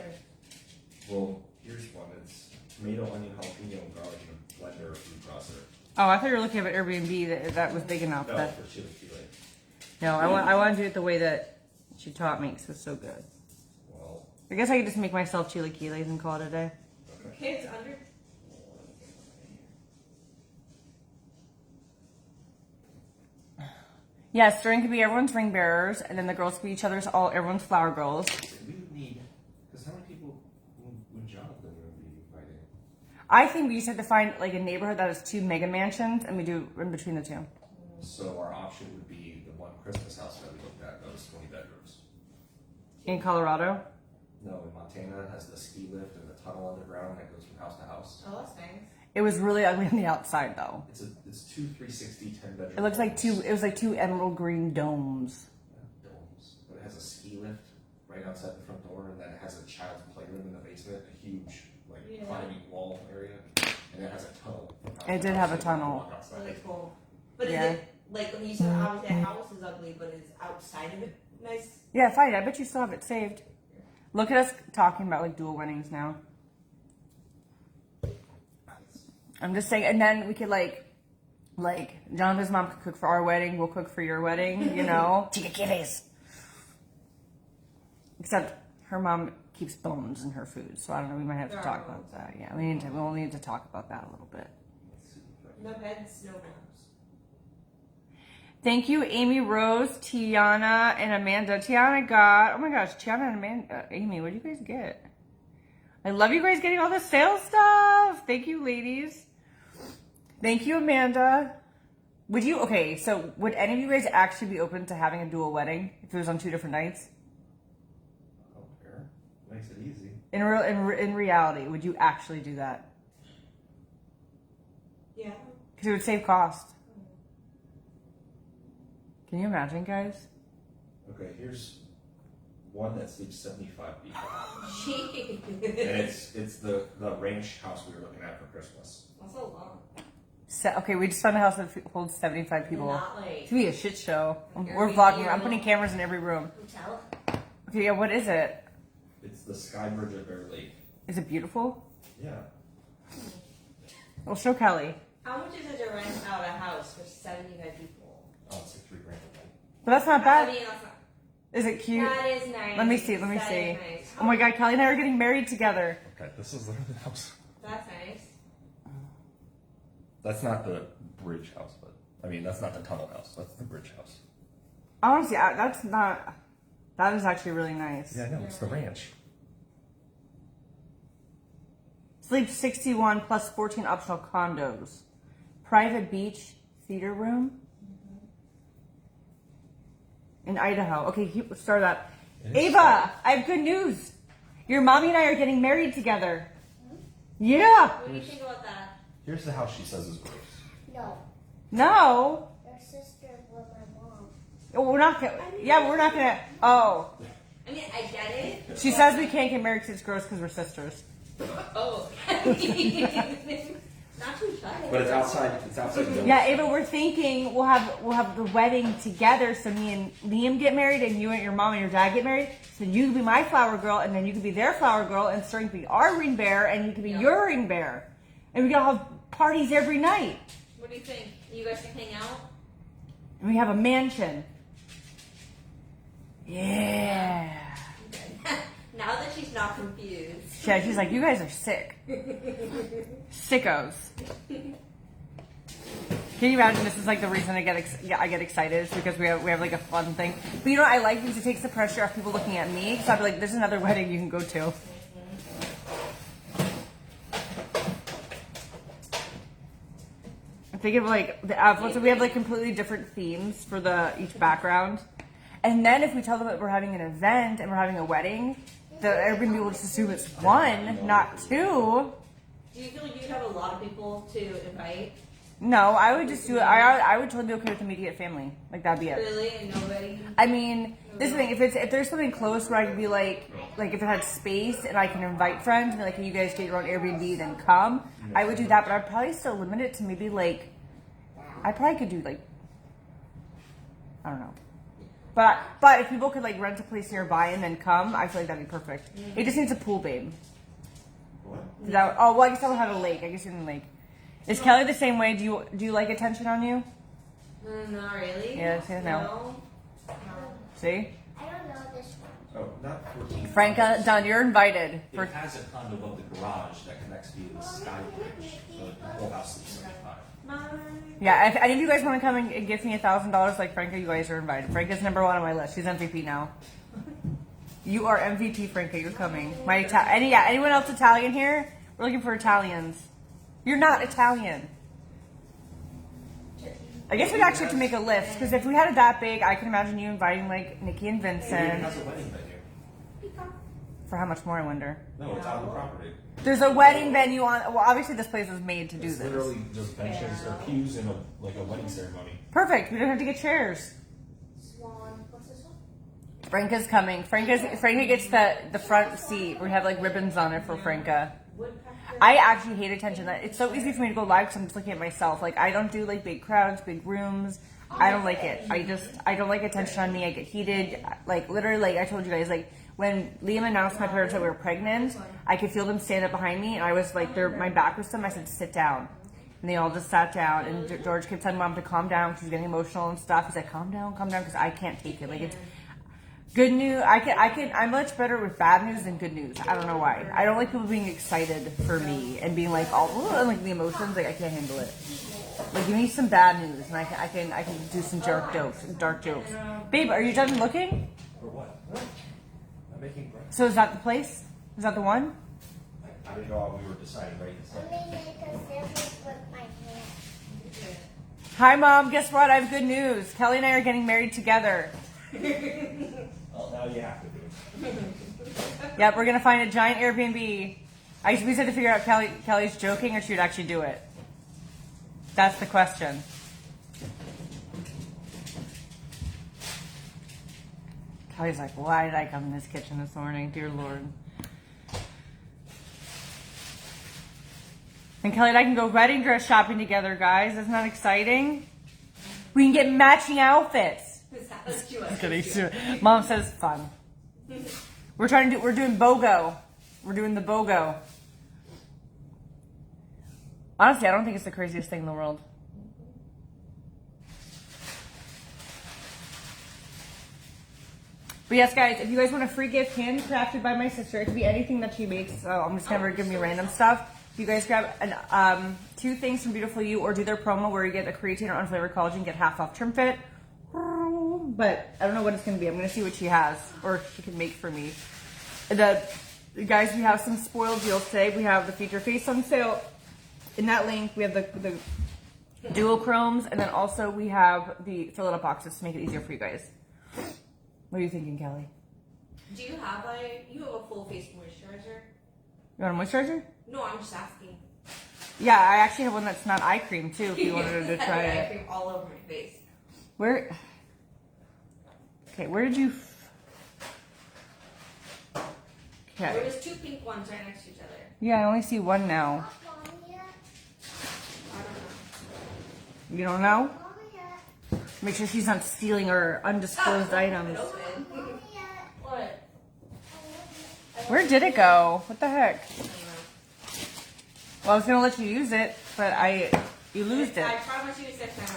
Well, here's one. It's tomato, onion, jalapeno, garlic, and a blender or food processor. Oh, I thought you were looking at an Airbnb that was big enough. No, That, for chili chile. no, I want to do it the way that she taught me because it's so good. Well, I guess I could just make myself chilaquiles and call it a day. okay. Okay, it's under. Yeah, stirring could be everyone's ring bearers, and then the girls could be everyone's flower girls. We would need, because how many people would Jonathan be inviting? I think we just have to find like a neighborhood that has 2 mega mansions, and we do in between the 2. So our option would be the one Christmas house that we looked at. That was 20 bedrooms. In Colorado. No, in Montana it has the ski lift and the tunnel underground that goes from house to house. Oh, that's nice. It was really ugly on the outside though. It's 2 360 10 bedrooms. It looks like 2. It was like 2 emerald green domes. Domes. But it has a ski lift right outside the front door, and then it has a child's playroom in the basement, a huge climbing wall area, and it has a tunnel. from house It to did house have a so you can tunnel. walk outside. Really cool. But Yeah. is it like when you said obviously the house is ugly, but is outside of it nice? Yeah, fine. I bet you still have it saved. Look at us talking about like dual weddings now. I'm just saying, and then we could like Jonathan's mom could cook for our wedding. We'll cook for your wedding. You know, chilaquiles. Except her mom keeps bones in her food. So I don't know. We might have to talk about that. Yeah, we'll need to talk about that a little bit. No heads, no bones. Thank you, Amy Rose, Tiana, and Amanda. Tiana got, oh my gosh, Tiana and Amanda, Amy, what did you guys get? I love you guys getting all the sales stuff. Thank you, ladies. Thank you, Amanda. Would any of you guys actually be open to having a dual wedding if it was on 2 different nights? I don't care. Makes it easy. In reality, would you actually do that? Yeah. Because it would save cost. Can you imagine, guys? Okay, here's one that sleeps 75 people. Jeez. And it's the ranch house we were looking at for Christmas. That's a lot. Okay, we just found a house that holds 75 people. Not like It's gonna be a shit show. We're Airbnb vlogging. or I'm putting cameras in every room. hotel. Okay, yeah, what is it? It's the Sky Bridge at Bear Lake. Is it beautiful? Yeah. Well, show Kelly. How much is it to rent out a house for 75 people? Oh, it's like $3 grand a night. But that's not I bad. mean, that's not, Is it cute? that is nice. Let me see. That is nice. Oh my god, Kelly and I are getting married together. Okay, this is the house. That's nice. That's not the bridge house, but I mean that's not the tunnel house. That's the bridge house. Honestly, that's not. That is actually really nice. Yeah, I know. It's the ranch. Sleep 61 plus 14 optional condos. Private beach theater room. In Idaho. Okay, start that. Ava, I have good news. Your mommy and I are getting married together. Yeah. What do you think about that? Here's the house she says is gross. No, No. they're sisters with my mom. We're not gonna. Yeah, we're not gonna. Oh. I mean, I get it. She says we can't get married because it's gross because we're sisters. Oh. Not too shy. But it's outside. It's outside. The Yeah, Ava, we're thinking we'll have the wedding together. So me and Liam get married, and you and your mom and your dad get married. So you can be my flower girl, and then you can be their flower girl, and Sterling can be our ring bearer, and you can be your ring bearer, and we can all have parties every night. What do you think? You guys can hang out? And we have a mansion. Yeah. Now that she's not confused. Yeah, she's like, you guys are sick. Sickos. Can you imagine? This is like the reason I get excited is because we have like a fun thing. But you know what I like, because it takes the pressure off people looking at me. So I'd be like, there's another wedding you can go to. I think of like the outfits. So we have like completely different themes for each background. And then if we tell them that we're having an event and we're having a wedding, everybody will just assume it's one, not two. Do you feel like you'd have a lot of people to invite? No, I would just do it. I would totally be okay with immediate family. Like that'd be it. Really? And nobody? I mean, this is the thing. If there's something close where I could be like if it had space and I can invite friends and be like, hey, you guys get your own Airbnb, then come. I would do that, but I'd probably still limit it to maybe like, I probably could do like, I don't know. But if people could like rent a place nearby and then come, I feel like that'd be perfect. It just needs a pool, babe. What? I guess I would have a lake. I guess you need a lake. Is Kelly the same way? Do you like attention on you? Not really. Yeah, say no. See? I don't know this one. Oh, not 14. Franca, done. You're invited. It has a condo above the garage that connects to the Sky Bridge. So the whole house is 75. Yeah, if any of you guys want to come and give me $1,000 like Franca, you guys are invited. Franca's #1 on my list. She's MVP now. You are MVP, Franca. You're coming. Anyone else Italian here? We're looking for Italians. You're not Italian. I guess we'd actually have to make a list, because if we had it that big, I can imagine you inviting like Nikki and It even Vincent. has a wedding venue. For how much more, I wonder. No, it's on the property. There's a wedding venue on. Well, obviously this place was made to do It's this. literally just benches or pews in a wedding ceremony. Perfect. We don't have to get chairs. Swan. What's this one? Franca's coming. Franca gets the front seat. We have like ribbons on it for Franca. I actually hate attention. It's so easy for me to go live because I'm just looking at myself. Like I don't do like big crowds, big rooms. I don't like it. I don't like attention on me. I get heated. Like literally, like I told you guys, like when Liam announced to my parents that we were pregnant, I could feel them stand up behind me, and I was like, my back was to them. I said, sit down. And they all just sat down, and George kept telling Mom to calm down. She's getting emotional and stuff. He's like, calm down, because I can't take it. Like Good news. I'm much better with bad news than good news. I don't know why. I don't like people being excited for me and being like all like the emotions. Like I can't handle it. Like give me some bad news and I can do some dark jokes. Babe, are you done looking? For what? I'm making breakfast. So is that the place? Is that the one? I didn't know we were deciding right this Let me make a sandwich with my hand. Hi, Mom. Guess what? I have good news. Kelly and I are getting married together. Well, now you have to do it. Yep, we're gonna find a giant Airbnb. We just had to figure out Kelly's joking or she would actually do it. That's the question. Kelly's like, why did I come in this kitchen this morning? Dear Lord. And Kelly and I can go wedding dress shopping together, guys. Isn't that exciting? We can get matching outfits. Mom says fun. We're doing BOGO. We're doing the BOGO. Honestly, I don't think it's the craziest thing in the world. But yes, guys, if you guys want a free gift handcrafted by my sister, it could be anything that she makes. So I'm just never giving you random stuff. You guys grab two things from Beautiful You or do their promo where you get a creatine or unflavored collagen, get half off trim fit. But I don't know what it's going to be. I'm going to see what she has or she can make for me. Guys, we have some spoiled deals today. We have the feature face on sale. In that link, we have the dual chromes, and then also we have the fill it up boxes to make it easier for you guys. What are you thinking, Kelly? Do you have you have a full face moisturizer? You want a moisturizer? No, I'm just asking. Yeah, I actually have one that's not eye cream too. If you wanted to try eye it. cream all over my face. Where? Okay, where did you? There Okay. was two pink ones right next to each other. Yeah, I only see one now. Mommy yet? I don't know. You don't know? Mommy yet? Make sure she's not stealing our undisclosed items. Open. Mommy yet? What? Where did it go? What the heck? I don't know. Well, I was gonna let you use it, but you losed it. I promise you it's next time.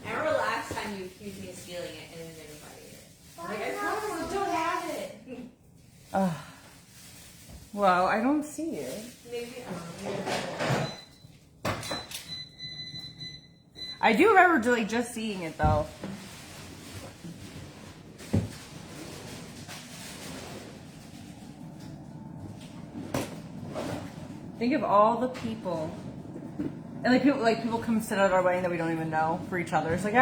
I remember last time you accused me of stealing it and then never got it. I'm like, I promise you don't have it. Ugh. Well, I don't see it. Maybe I don't know. I do remember like just seeing it though. Think of all the people, and people come sit at our wedding that we don't even know for each other. It's like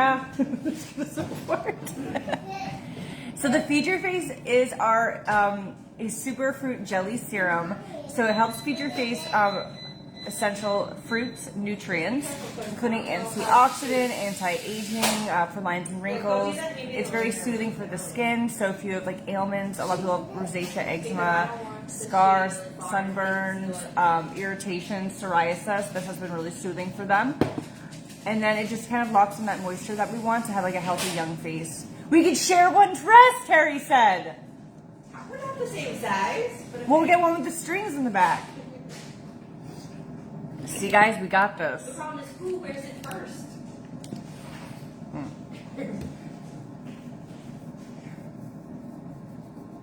this is gonna support. So the feature face is our a superfruit jelly serum. So it helps feed your face essential fruits nutrients, including antioxidant, anti-aging, for lines and wrinkles. It's very soothing for the skin. So if you have like ailments, a lot of people have rosacea, eczema, scars, sunburns, irritation, psoriasis. This has been really soothing for them. And then it just kind of locks in that moisture that we want to have like a healthy young face. We could share one dress, Terry said. We're not the same size. But We'll get one with the strings in the back. See, guys, we got the this. problem is who wears it first.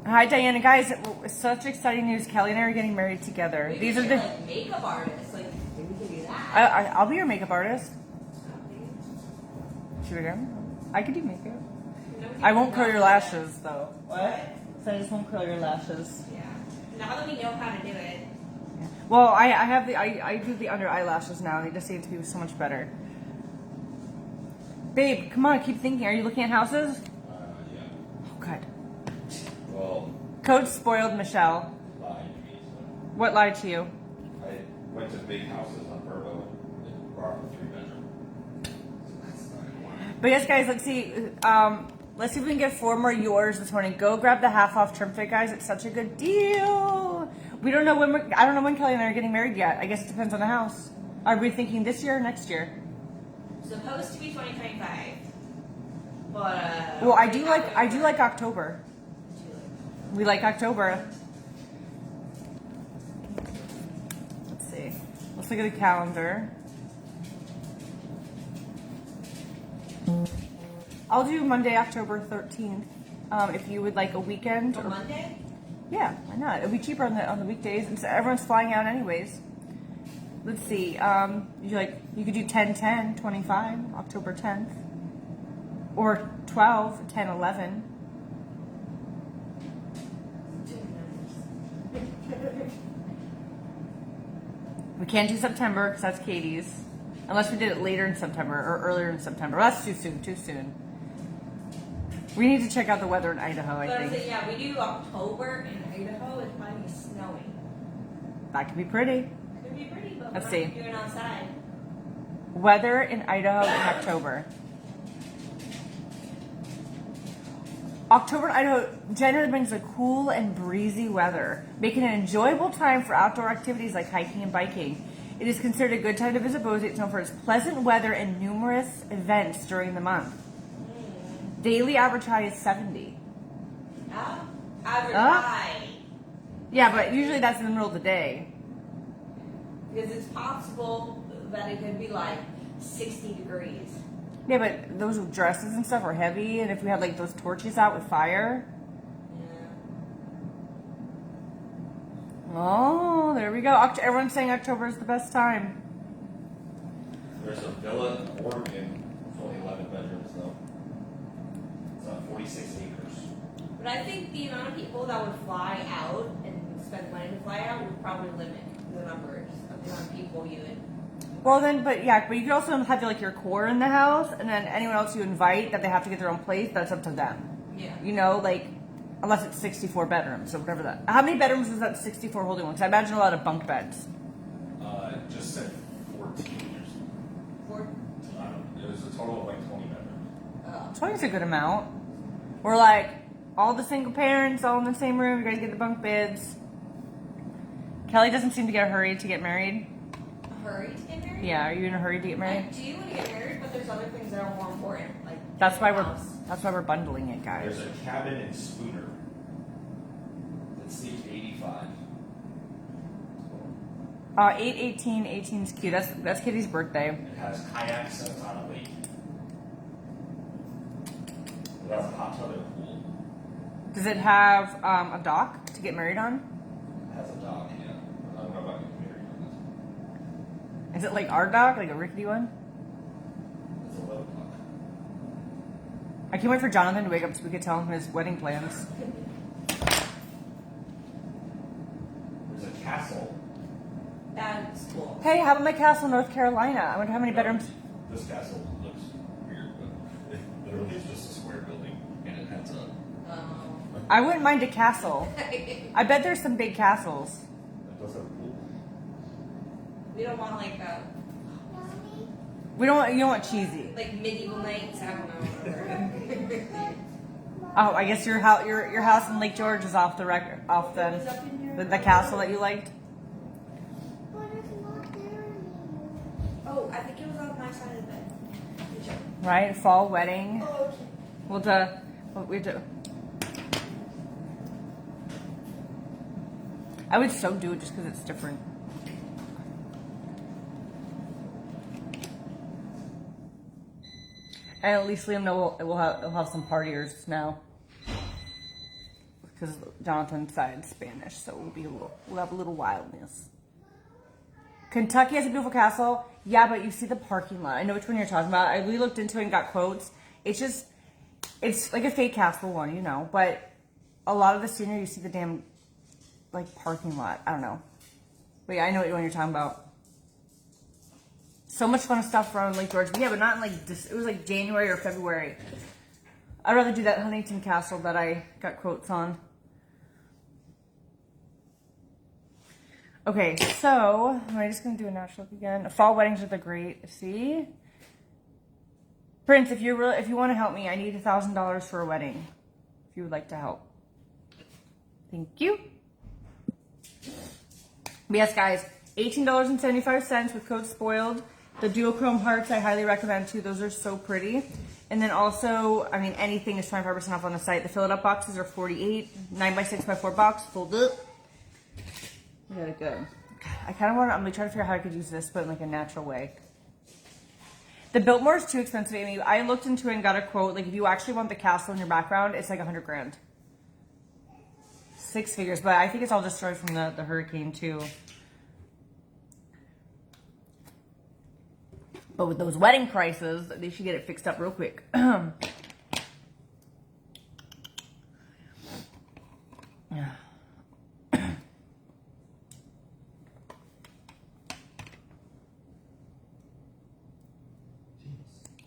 Hi, Diana. Guys, it's such exciting news. Kelly and I are getting married together. Maybe These are you're the... like makeup artists. Like maybe we can do that. I'll be your makeup artist. Should we go? I could do makeup. I won't curl your lashes, though. What? So I just won't curl your lashes. Yeah. Now that we know how to do it. Well, I do the under eyelashes now. They just seem to be so much better. Babe, come on, keep thinking. Are you looking at houses? Yeah. Oh, good. Well, Coach spoiled Michelle. lied to me. So What lied to you? I went to big houses on Verbo and brought up a 3-bedroom. So that's not what I wanted. But yes, guys, let's see. Let's see if we can get 4 more yours this morning. Go grab the half off trim fit, guys. It's such a good deal. We don't know when I don't know when Kelly and I are getting married yet. I guess it depends on the house. Are we thinking this year or next year? Supposed to be 2025. But Well, I do like October. We like October. Let's see. Let's look at the calendar. I'll do Monday, October 13th. if you would like a weekend. On Monday? Yeah, why not? It'll be cheaper on the weekdays, and so everyone's flying out anyways. Let's see. You could do 10/10, 25, October 10th, or 12, 10, 11. We can't do September because that's Katie's, unless we did it later in September or earlier in September. Well, that's too soon. Too soon. We need to check out the weather in Idaho. I But I think say, yeah, we do October in Idaho. It's probably snowing. that could be pretty. Could be pretty, but Let's we're see. not doing outside. Weather in Idaho in October. October in Idaho generally brings a cool and breezy weather, making it an enjoyable time for outdoor activities like hiking and biking. It is considered a good time to visit Boise. It's known for its pleasant weather and numerous events during the month. Daily average high is 70. Average high. Yeah, but usually that's in the middle of the day. Because it's possible that it could be like 60 degrees. Yeah, but those dresses and stuff are heavy, and if we had like those torches out with fire. Yeah. Oh, there we go. Everyone's saying October is the best time. There's a villa in Oregon. It's only 11 bedrooms though. It's on 46 acres. But I think the amount of people that would fly out and spend money to fly out would probably limit the numbers of the amount of people you would. Well then, but you could also have like your core in the house, and then anyone else you invite that they have to get their own place, that's up to them. Yeah. You know, like, unless it's 64 bedrooms or whatever that. How many bedrooms was that 64 holding one? Because I imagine a lot of bunk beds. It just said 14 years. 14. It was a total of like 20 bedrooms. 20 is a good amount. We're like, all the single parents all in the same room, you guys get the bunk beds. Kelly doesn't seem to get a hurry to get married. Hurry to get married? Yeah, are you in a hurry to get I married? do want to get married, but there's other things that are more important. Like That's why house. we're bundling it, guys. There's a cabin in Spooner that seats 85. 8/18/18's cute. That's Kitty's birthday. It has kayaks and it's on a lake. It has a hot tub and a pool. Does it have a dock to get married on? It has a dock, yeah. I don't know about getting married on Is it like our dock, like a rickety one? this. It's a little dock. I can't wait for Jonathan to wake up so we could tell him his wedding plans. There's a castle. That's cool. Hey, how about my castle in North Carolina? I wonder how many bedrooms. This castle looks weird, but it literally is just a square building and it has a. I wouldn't mind a castle. I bet there's some big castles. It does have a pool. We don't want like a You don't want cheesy. like medieval knights. I don't know. Oh, I guess your house in Lake George is off the record, off What was up in here? the castle that you liked. But it's not there anymore. Oh, I think it was on my side of the bed. Good job. Right, fall wedding. Oh, okay. What we do? I would so do it just because it's different. And at least Liam know we'll have some partiers now. Because Jonathan's side is Spanish, so we'll have a little wildness. Kentucky has a beautiful castle. Yeah, but you see the parking lot. I know which one you're talking about. We looked into it and got quotes. It's like a fake castle one, you know. But a lot of the scenery, you see the damn, like, parking lot. I don't know. But yeah, I know what one you're talking about. So much fun stuff around Lake George. But yeah, but not in like this. It was like January or February. I'd rather do that Huntington Castle that I got quotes on. Okay, so am I just gonna do a natural look again? Fall weddings are the great. See, Prince, if you want to help me, I need $1,000 for a wedding. If you would like to help, thank you. But yes, guys, $18.75 with code SPOILED. The duochrome hearts I highly recommend too. Those are so pretty. And then also, I mean, anything is 25% off on the site. The fill it up boxes are $48, 9x6x4 box, fold up. Really good. I kind of want to, I'm going to try to figure out how I could use this, but in like a natural way. The Biltmore is too expensive, Amy. I looked into it and got a quote. Like, if you actually want the castle in your background, it's like $100 grand. 6 figures, but I think it's all destroyed from the hurricane too. But with those wedding prices, they should get it fixed up real quick.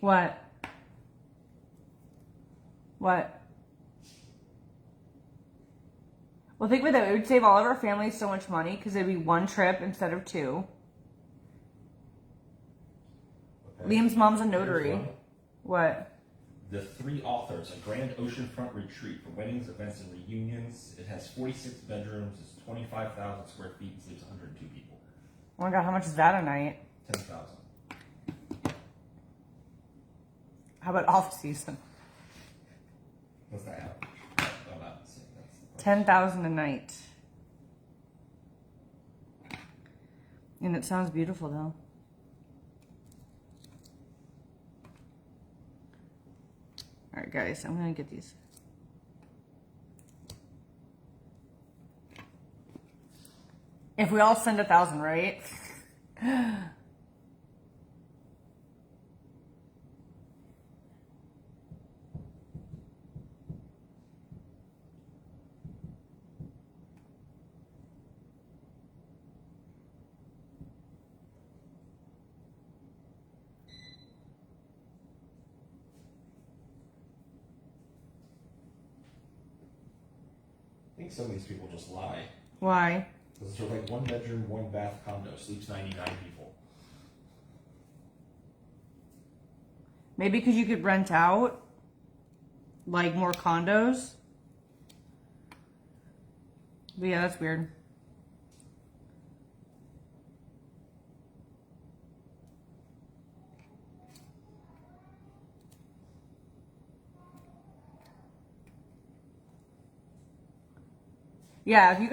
What? What? Well, think about that. It would save all of our families so much money because it'd be one trip instead of two. Okay. Liam's mom's a Here's notary. one. What? The three authors, a grand oceanfront retreat for weddings, events, and reunions. It has 46 bedrooms, it's 25,000 square feet, and sleeps 102 people. Oh my god, how much is that a night? 10,000. How about off season? What's that average? I'm not saying that's the price. 10,000 a night. And it sounds beautiful though. Alright guys, I'm gonna get these. If we all send 1,000, right? I think some of these people just lie. Why? Because they're like 1 bedroom, 1 bath condo, sleeps 99 people. Maybe because you could rent out like more condos. But yeah, that's weird. Yeah, if you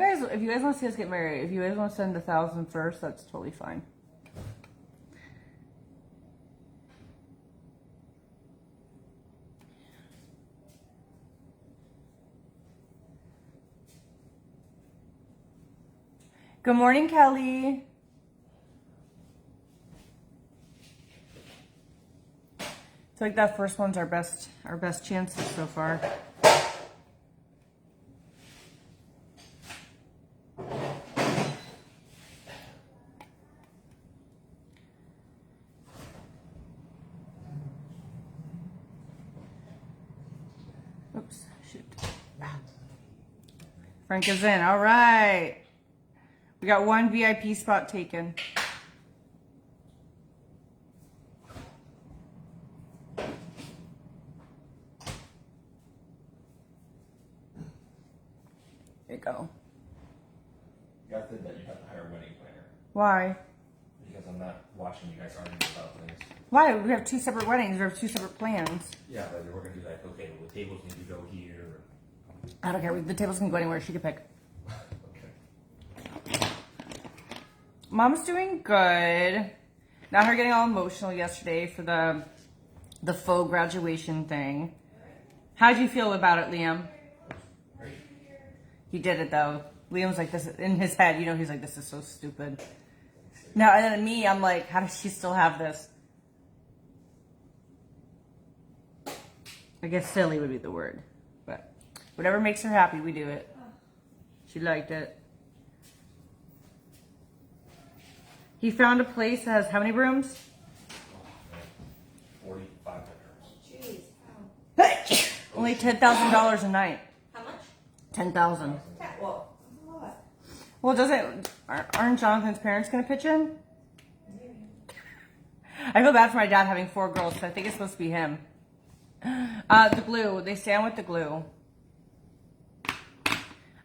guys want to see us get married, if you guys want to send 1,000 first, that's totally fine. Good morning, Kelly. I feel like that first one's our best chances so far. Oops, shoot. Frank is in. All right. We got 1 VIP spot taken. There you go. You guys said that you have to hire a wedding planner. Why? Because I'm not watching you guys argue about things. Why? We have 2 separate weddings. We have 2 separate plans. Yeah, but we're going to be like, okay, well, the tables need to go here. I don't care. The tables can go anywhere. She can pick. Okay. Mom's doing good. Not her getting all emotional yesterday for the faux graduation thing. How'd you feel about it, Liam? Great. He did it though. Liam's like this in his head. You know, he's like, this is so stupid. Now, and then me, I'm like, how does she still have this? I guess silly would be the word, but whatever makes her happy, we do it. She liked it. He found a place that has how many rooms? 45 bedrooms. Jeez. Wow. Only $10,000 a night. How much? 10,000. Well, that's a lot. Well, aren't Jonathan's parents gonna pitch in? I feel bad for my dad having 4 girls, so I think it's supposed to be him. The glue. They stand with the glue.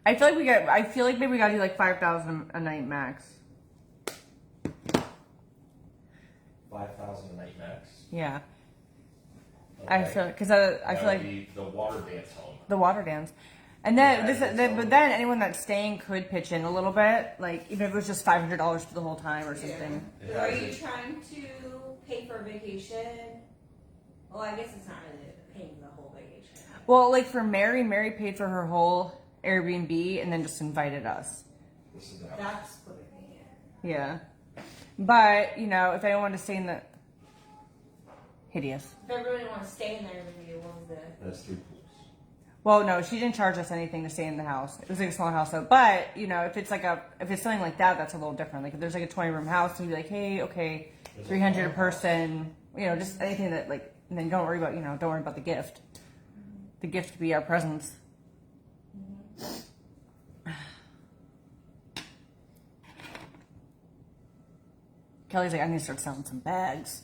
I feel like maybe we gotta do like 5,000 a night max. 5,000 a night max. Yeah. Okay. I feel because I That feel would like be the water dance home. the water dance, and then Yeah, but then anyone that's staying could pitch in a little bit, like even if it was just $500 for the whole time or something. It Are has you it- trying to pay for a vacation. Well, I guess it's not really paying for the whole vacation. Well, like for Mary paid for her whole Airbnb and then just invited us. This is the house. That's splitting it. Yeah. But, you know, if anyone wanted to stay in the... Hideous. If everybody wants to stay in there with you, what was the... That's 3 pools. Well, no, she didn't charge us anything to stay in the house. It was like a small house, though. But, you know, if it's something like that, that's a little different. Like, if there's like a 20-room house, and you'd be like, hey, okay, 300 a person, you know, just anything that, like, and then don't worry about the gift. The gift could be our presents. Kelly's like, I need to start selling some bags.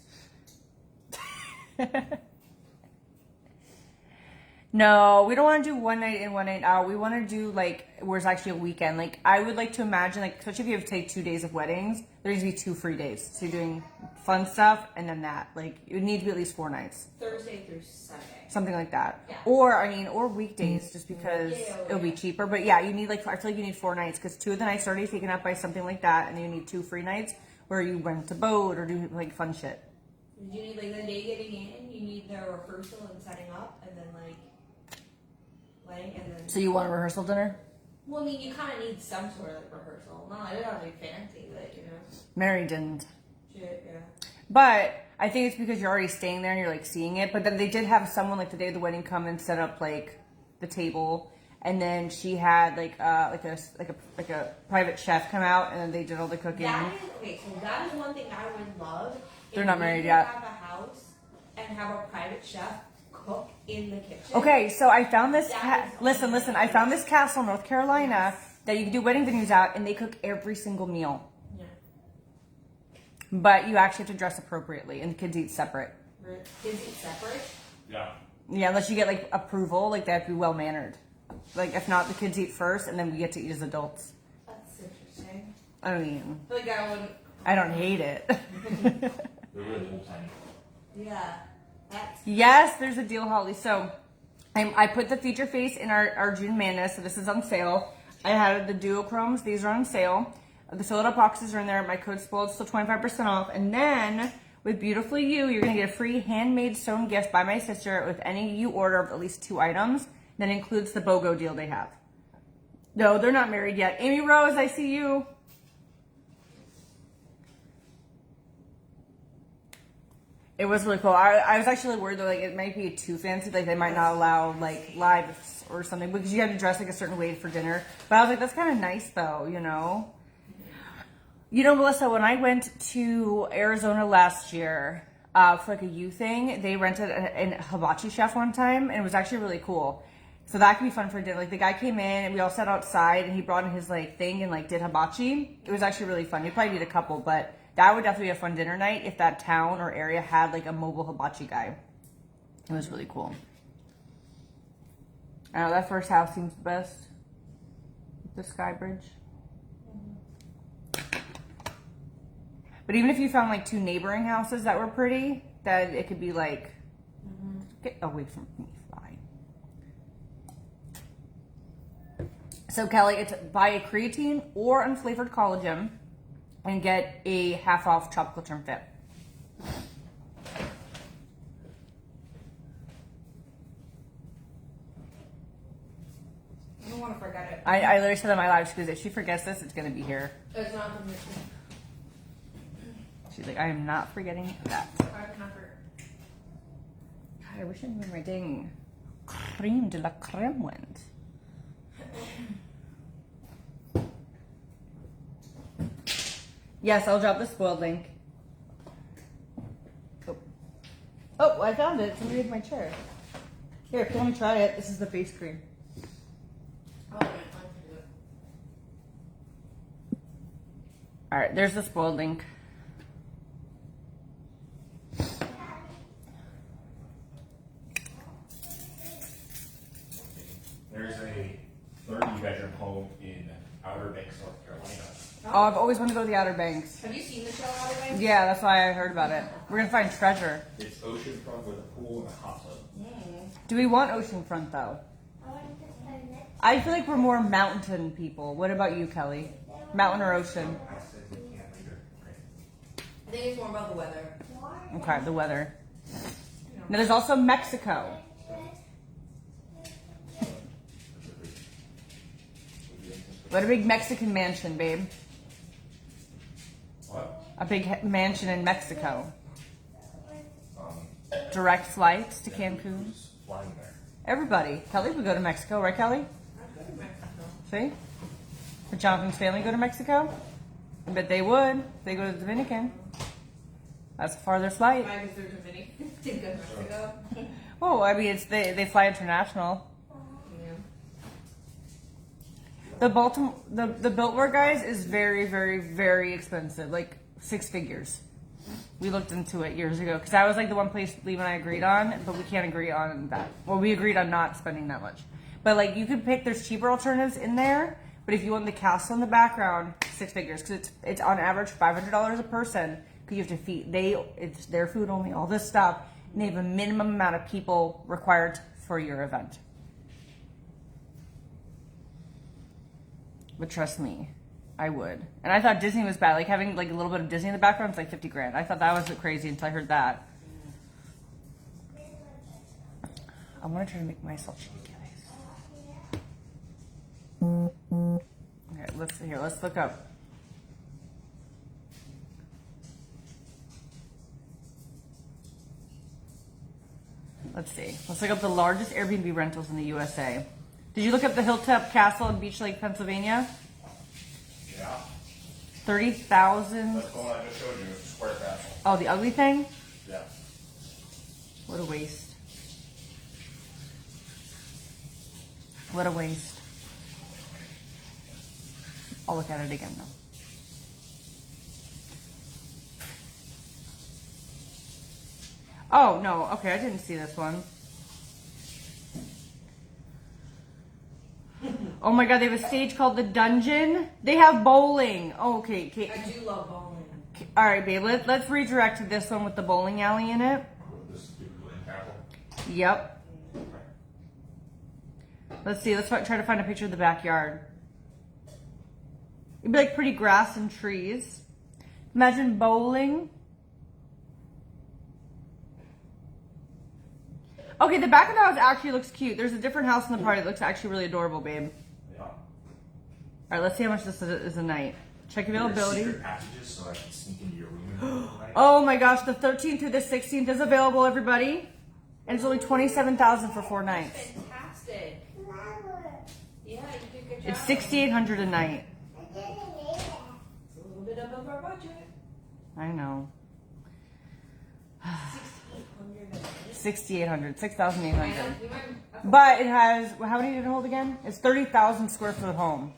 No, we don't want to do one night in, one night out. We want to do like where it's actually a weekend. Like I would like to imagine, like especially if you have to take 2 days of weddings, there needs to be 2 free days. So you're doing fun stuff and then that. Like it would need to be at least 4 nights. Thursday through Sunday. Something like that. Yeah. Or weekdays, just because Yeah. it'll be cheaper. But yeah, you need like I feel like you need 4 nights because 2 of the nights are already taken up by something like that, and then you need 2 free nights where you rent a boat or do like fun shit. You need like the day getting in, you need the rehearsal and setting up, and then like wedding, and then. So you want a rehearsal dinner? Well, I mean, you kind of need some sort of like rehearsal. No, I don't have to be fancy, but you know. Mary didn't. Shit, yeah. But I think it's because you're already staying there and you're like seeing it. But then they did have someone like the day of the wedding come and set up like the table, and then she had like a private chef come out, and then they did all the cooking. That is okay. So that is one thing I would love. They're if not we married could yet. Have a house and have a private chef cook in the kitchen. Okay, so I found this. That is Listen. I found this castle in North Carolina that you can do wedding venues at, and they cook every single meal. Yeah. But you actually have to dress appropriately, and the kids eat separate. Kids eat separate. Yeah. Yeah, unless you get like approval, like they have to be well mannered. Like if not, the kids eat first, and then we get to eat as adults. That's interesting. I mean, I feel like I wouldn't. I don't hate it. They're really old timey. Yeah. That's. Yes, there's a deal, Holly. So I put the feature face in our June Madness, so this is on sale. I had the duochromes. These are on sale. The filled up boxes are in there. My code spoiled, still 25% off. And then with Beautifully You, you're going to get a free handmade sewn gift by my sister with any you order of at least 2 items. That includes the BOGO deal they have. No, they're not married yet. Amy Rose, I see you. It was really cool. I was actually worried though, like it might be too fancy, like they might not allow like lives or something because you have to dress like a certain way for dinner. But I was like, that's kind of nice though, you know. You know, Melissa, when I went to Arizona last year for like a youth thing, they rented a hibachi chef one time, and it was actually really cool. So that could be fun for dinner. Like the guy came in and we all sat outside, and he brought in his like thing and like did hibachi. It was actually really fun. You probably need a couple, but that would definitely be a fun dinner night if that town or area had like a mobile hibachi guy. It was really cool. I know that first house seems the best. The Sky Bridge. But even if you found like 2 neighboring houses that were pretty, that it could be like, get away from me, fly. So Kelly, it's buy a creatine or unflavored collagen and get a half off tropical term fit. I don't want to forget it. I literally said on my live, she goes, if she forgets this, it's going to be here. It's not from the. She's like, I am not forgetting that. I cannot forget. God, I wish I knew where my dang creme de la creme went. Yes, I'll drop the spoiled link. Oh, I found it. Somebody made my chair. Here, if you want to try it, this is the face cream. Oh, yeah, I can do it. All right, there's the spoiled link. There's a 30-bedroom home in Outer Banks, North Carolina. Oh, I've always wanted to go to the Outer Banks. Have you seen the show Outer Banks? Yeah, that's why I heard about it. We're gonna find treasure. It's oceanfront with a pool and a hot tub. Do we want oceanfront though? I want to spend it. I feel like we're more mountain people. What about you, Kelly? Mountain or ocean? I said we can't later. Okay. I think it's more about the weather. Why? Okay, the weather. Now there's also Mexico. What a big Mexican mansion, babe. What? A big mansion in Mexico. Um, Direct flights to Cancun. Who's flying there? Everybody. Kelly would go to Mexico, right, Kelly? I'd go to Mexico. See? Would Jonathan's family go to Mexico? I bet they would. They go to the Dominican. That's a farther flight. Why was there Dominican? Did go to Mexico? Oh, I mean, it's they fly international. Yeah. The Biltmore guys is very, very, very expensive. Like 6 figures. We looked into it years ago because that was like the one place Lee and I agreed on, but we can't agree on that. Well, we agreed on not spending that much. But like you could pick, there's cheaper alternatives in there. But if you want the castle in the background, 6 figures because it's on average $500 a person because you have to feed. It's their food only, all this stuff, and they have a minimum amount of people required for your event. But trust me, I would. And I thought Disney was bad. Like having like a little bit of Disney in the background is like 50 grand. I thought that was crazy until I heard that. I want to try to make myself cheesy, guys. Okay, let's look up. Let's see. Let's look up the largest Airbnb rentals in the USA. Did you look up the Hilltop Castle in Beach Lake, Pennsylvania? Yeah. 30,000. That's the one I just showed you. It's a square castle. Oh, the ugly thing? Yeah. What a waste. What a waste. I'll look at it again though. Oh, no. Okay, I didn't see this one. Oh my god, they have a stage called The Dungeon. They have bowling. Oh, okay. I do love bowling. All right, babe. Let's redirect to this one with the bowling alley in it. This is beautiful in castle. Yep. Let's see. Let's try to find a picture of the backyard. It'd be like pretty grass and trees. Imagine bowling. Okay, the back of the house actually looks cute. There's a different house in the party that looks actually really adorable, babe. Yeah. All right, let's see how much this is a night. Check availability. Secret passages so I can sneak into your room. Oh my gosh, the 13th through the 16th is available, everybody. And it's only $27,000 for 4 nights. Fantastic. Yeah, you did a good job. It's $6,800 a night. It's a little bit above our budget. I know. 6,800. 6,800. But it has, how many did it hold again? It's 30,000 square foot home.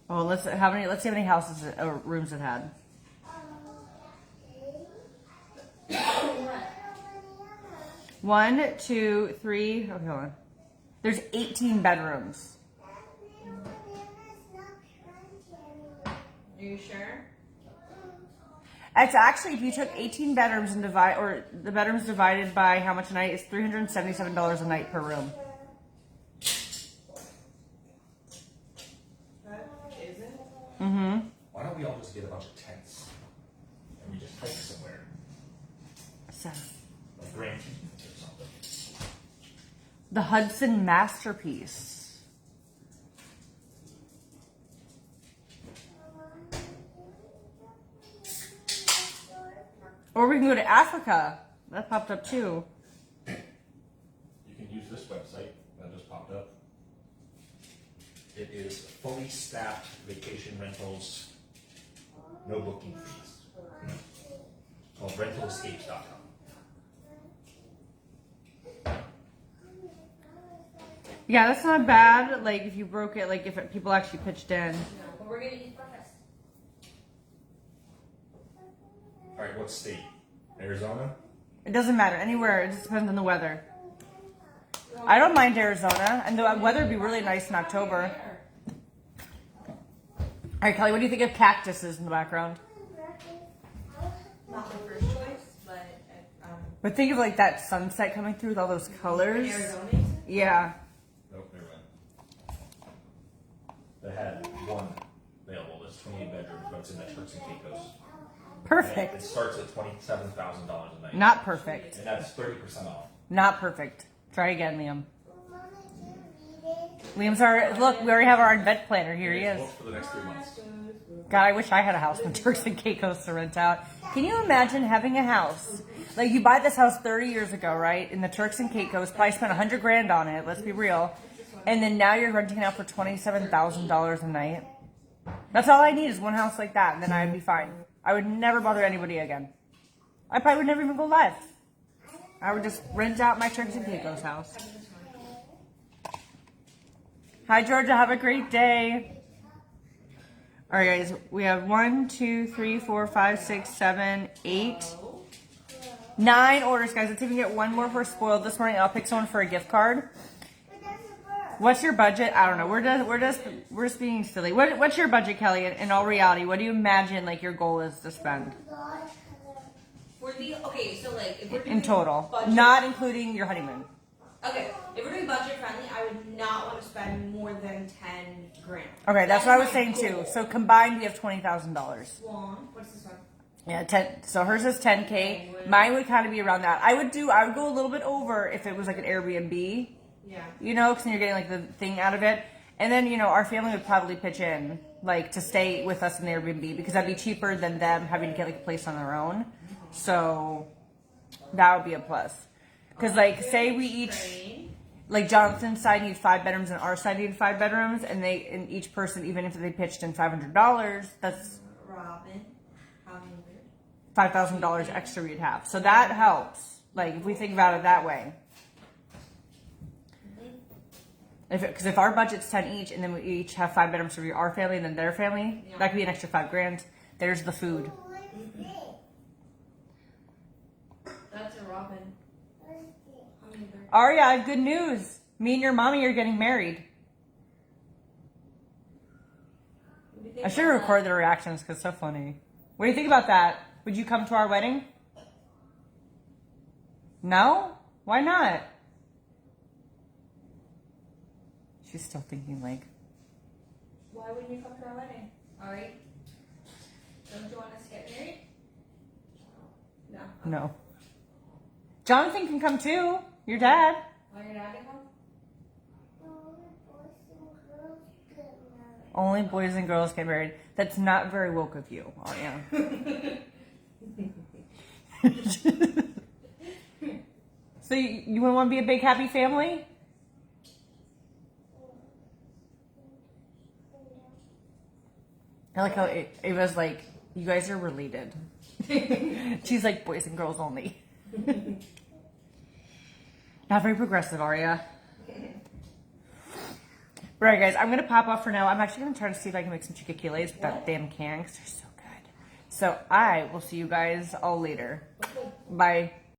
Oh, let's see how many houses or rooms it had. 1, 2, 3. Okay, hold on. There's 18 bedrooms. Are you sure? It's actually, if you took 18 bedrooms and or the bedrooms divided by how much a night, it's $377 a night per room. Mm-hmm. Why don't we all just get a bunch of tents and we just hike somewhere, So, like Grand Teton or something? the Hudson Masterpiece. Or we can go to Africa. That popped up too. You can use this website that just popped up. It is fully staffed vacation rentals, no booking fees. It's called rentalescapes.com. Yeah, that's not bad. Like if you broke it, like if people actually pitched in. No, but we're gonna eat breakfast. All right, what state? Arizona? It doesn't matter. Anywhere. It just depends on the weather. I don't mind Arizona, and the weather would be really nice in October. All right, Kelly, what do you think of cactuses in the background? Not my first choice, But think of like that sunset coming through with all those colors. Arizona. Yeah. Nope, never mind. They had one available. That's 28 bedrooms, but it's in the Turks and Caicos. Perfect. It starts at $27,000 a night. Not perfect. And that's 30% off. Not perfect. Try again, Liam. Liam's our, look, we already have our event planner. Here he is. Booked for the next 3 months. God, I wish I had a house in Turks and Caicos to rent out. Can you imagine having a house? Like, you buy this house 30 years ago, right? In the Turks and Caicos, probably spent $100 grand on it, let's be real. And then now you're renting it out for $27,000 a night. That's all I need is one house like that, and then I'd be fine. I would never bother anybody again. I probably would never even go live. I would just rent out my Turks and Caicos house. Hi, Georgia. Have a great day. All right, guys. We have 1, 2, 3, 4, 5, 6, 7, 8, 9 orders, guys. Let's even get one more for spoiled this morning. I'll pick someone for a gift card. What's your budget? I don't know. We're just being silly. What's your budget, Kelly? In all reality, what do you imagine like your goal is to spend Okay, so like if we're doing in total, budget, not including your honeymoon? okay, if we're doing budget friendly, I would not want to spend more than 10 grand. Okay, that's what I was my saying goal. too. So combined, we have $20,000. What's this one? Yeah, 10. So hers is 10K. Mine would kind of be around that. I would go a little bit over if it was like an Airbnb. Yeah. You know, because then you're getting like the thing out of it. And then, you know, our family would probably pitch in, like, to stay with us in the Airbnb because that'd be cheaper than them having to get like a place on their own. So that would be a plus. Because, like, say we each, like, Jonathan's side needs 5 bedrooms and our side needed 5 bedrooms, and each person, even if they pitched in $500, that's Robin. $5,000 extra we'd have. So that helps. Like, if we think about it that way. Because if our budget's 10 each, and then we each have 5 bedrooms for our family and then their family, that could be an extra $5 grand. There's the food. That's a Robin. Aria, I have good news. Me and your mommy are getting married. I should have recorded the reactions because it's so funny. What do you think about that? Would you come to our wedding? No? Why not? She's still thinking like. Why wouldn't you come to our wedding? Alright. Don't you want us to get married? No. No. Jonathan can come too. Your dad. Why your dad can come? Only boys and girls get married. That's not very woke of you, Aria. So you want to be a big happy family? I like how it was like, you guys are related. She's like, boys and girls only. Not very progressive, Aria. Right, guys, I'm going to pop off for now. I'm actually going to try to see if I can make some chilaquiles with that damn can because they're so good. So I will see you guys all later. Bye.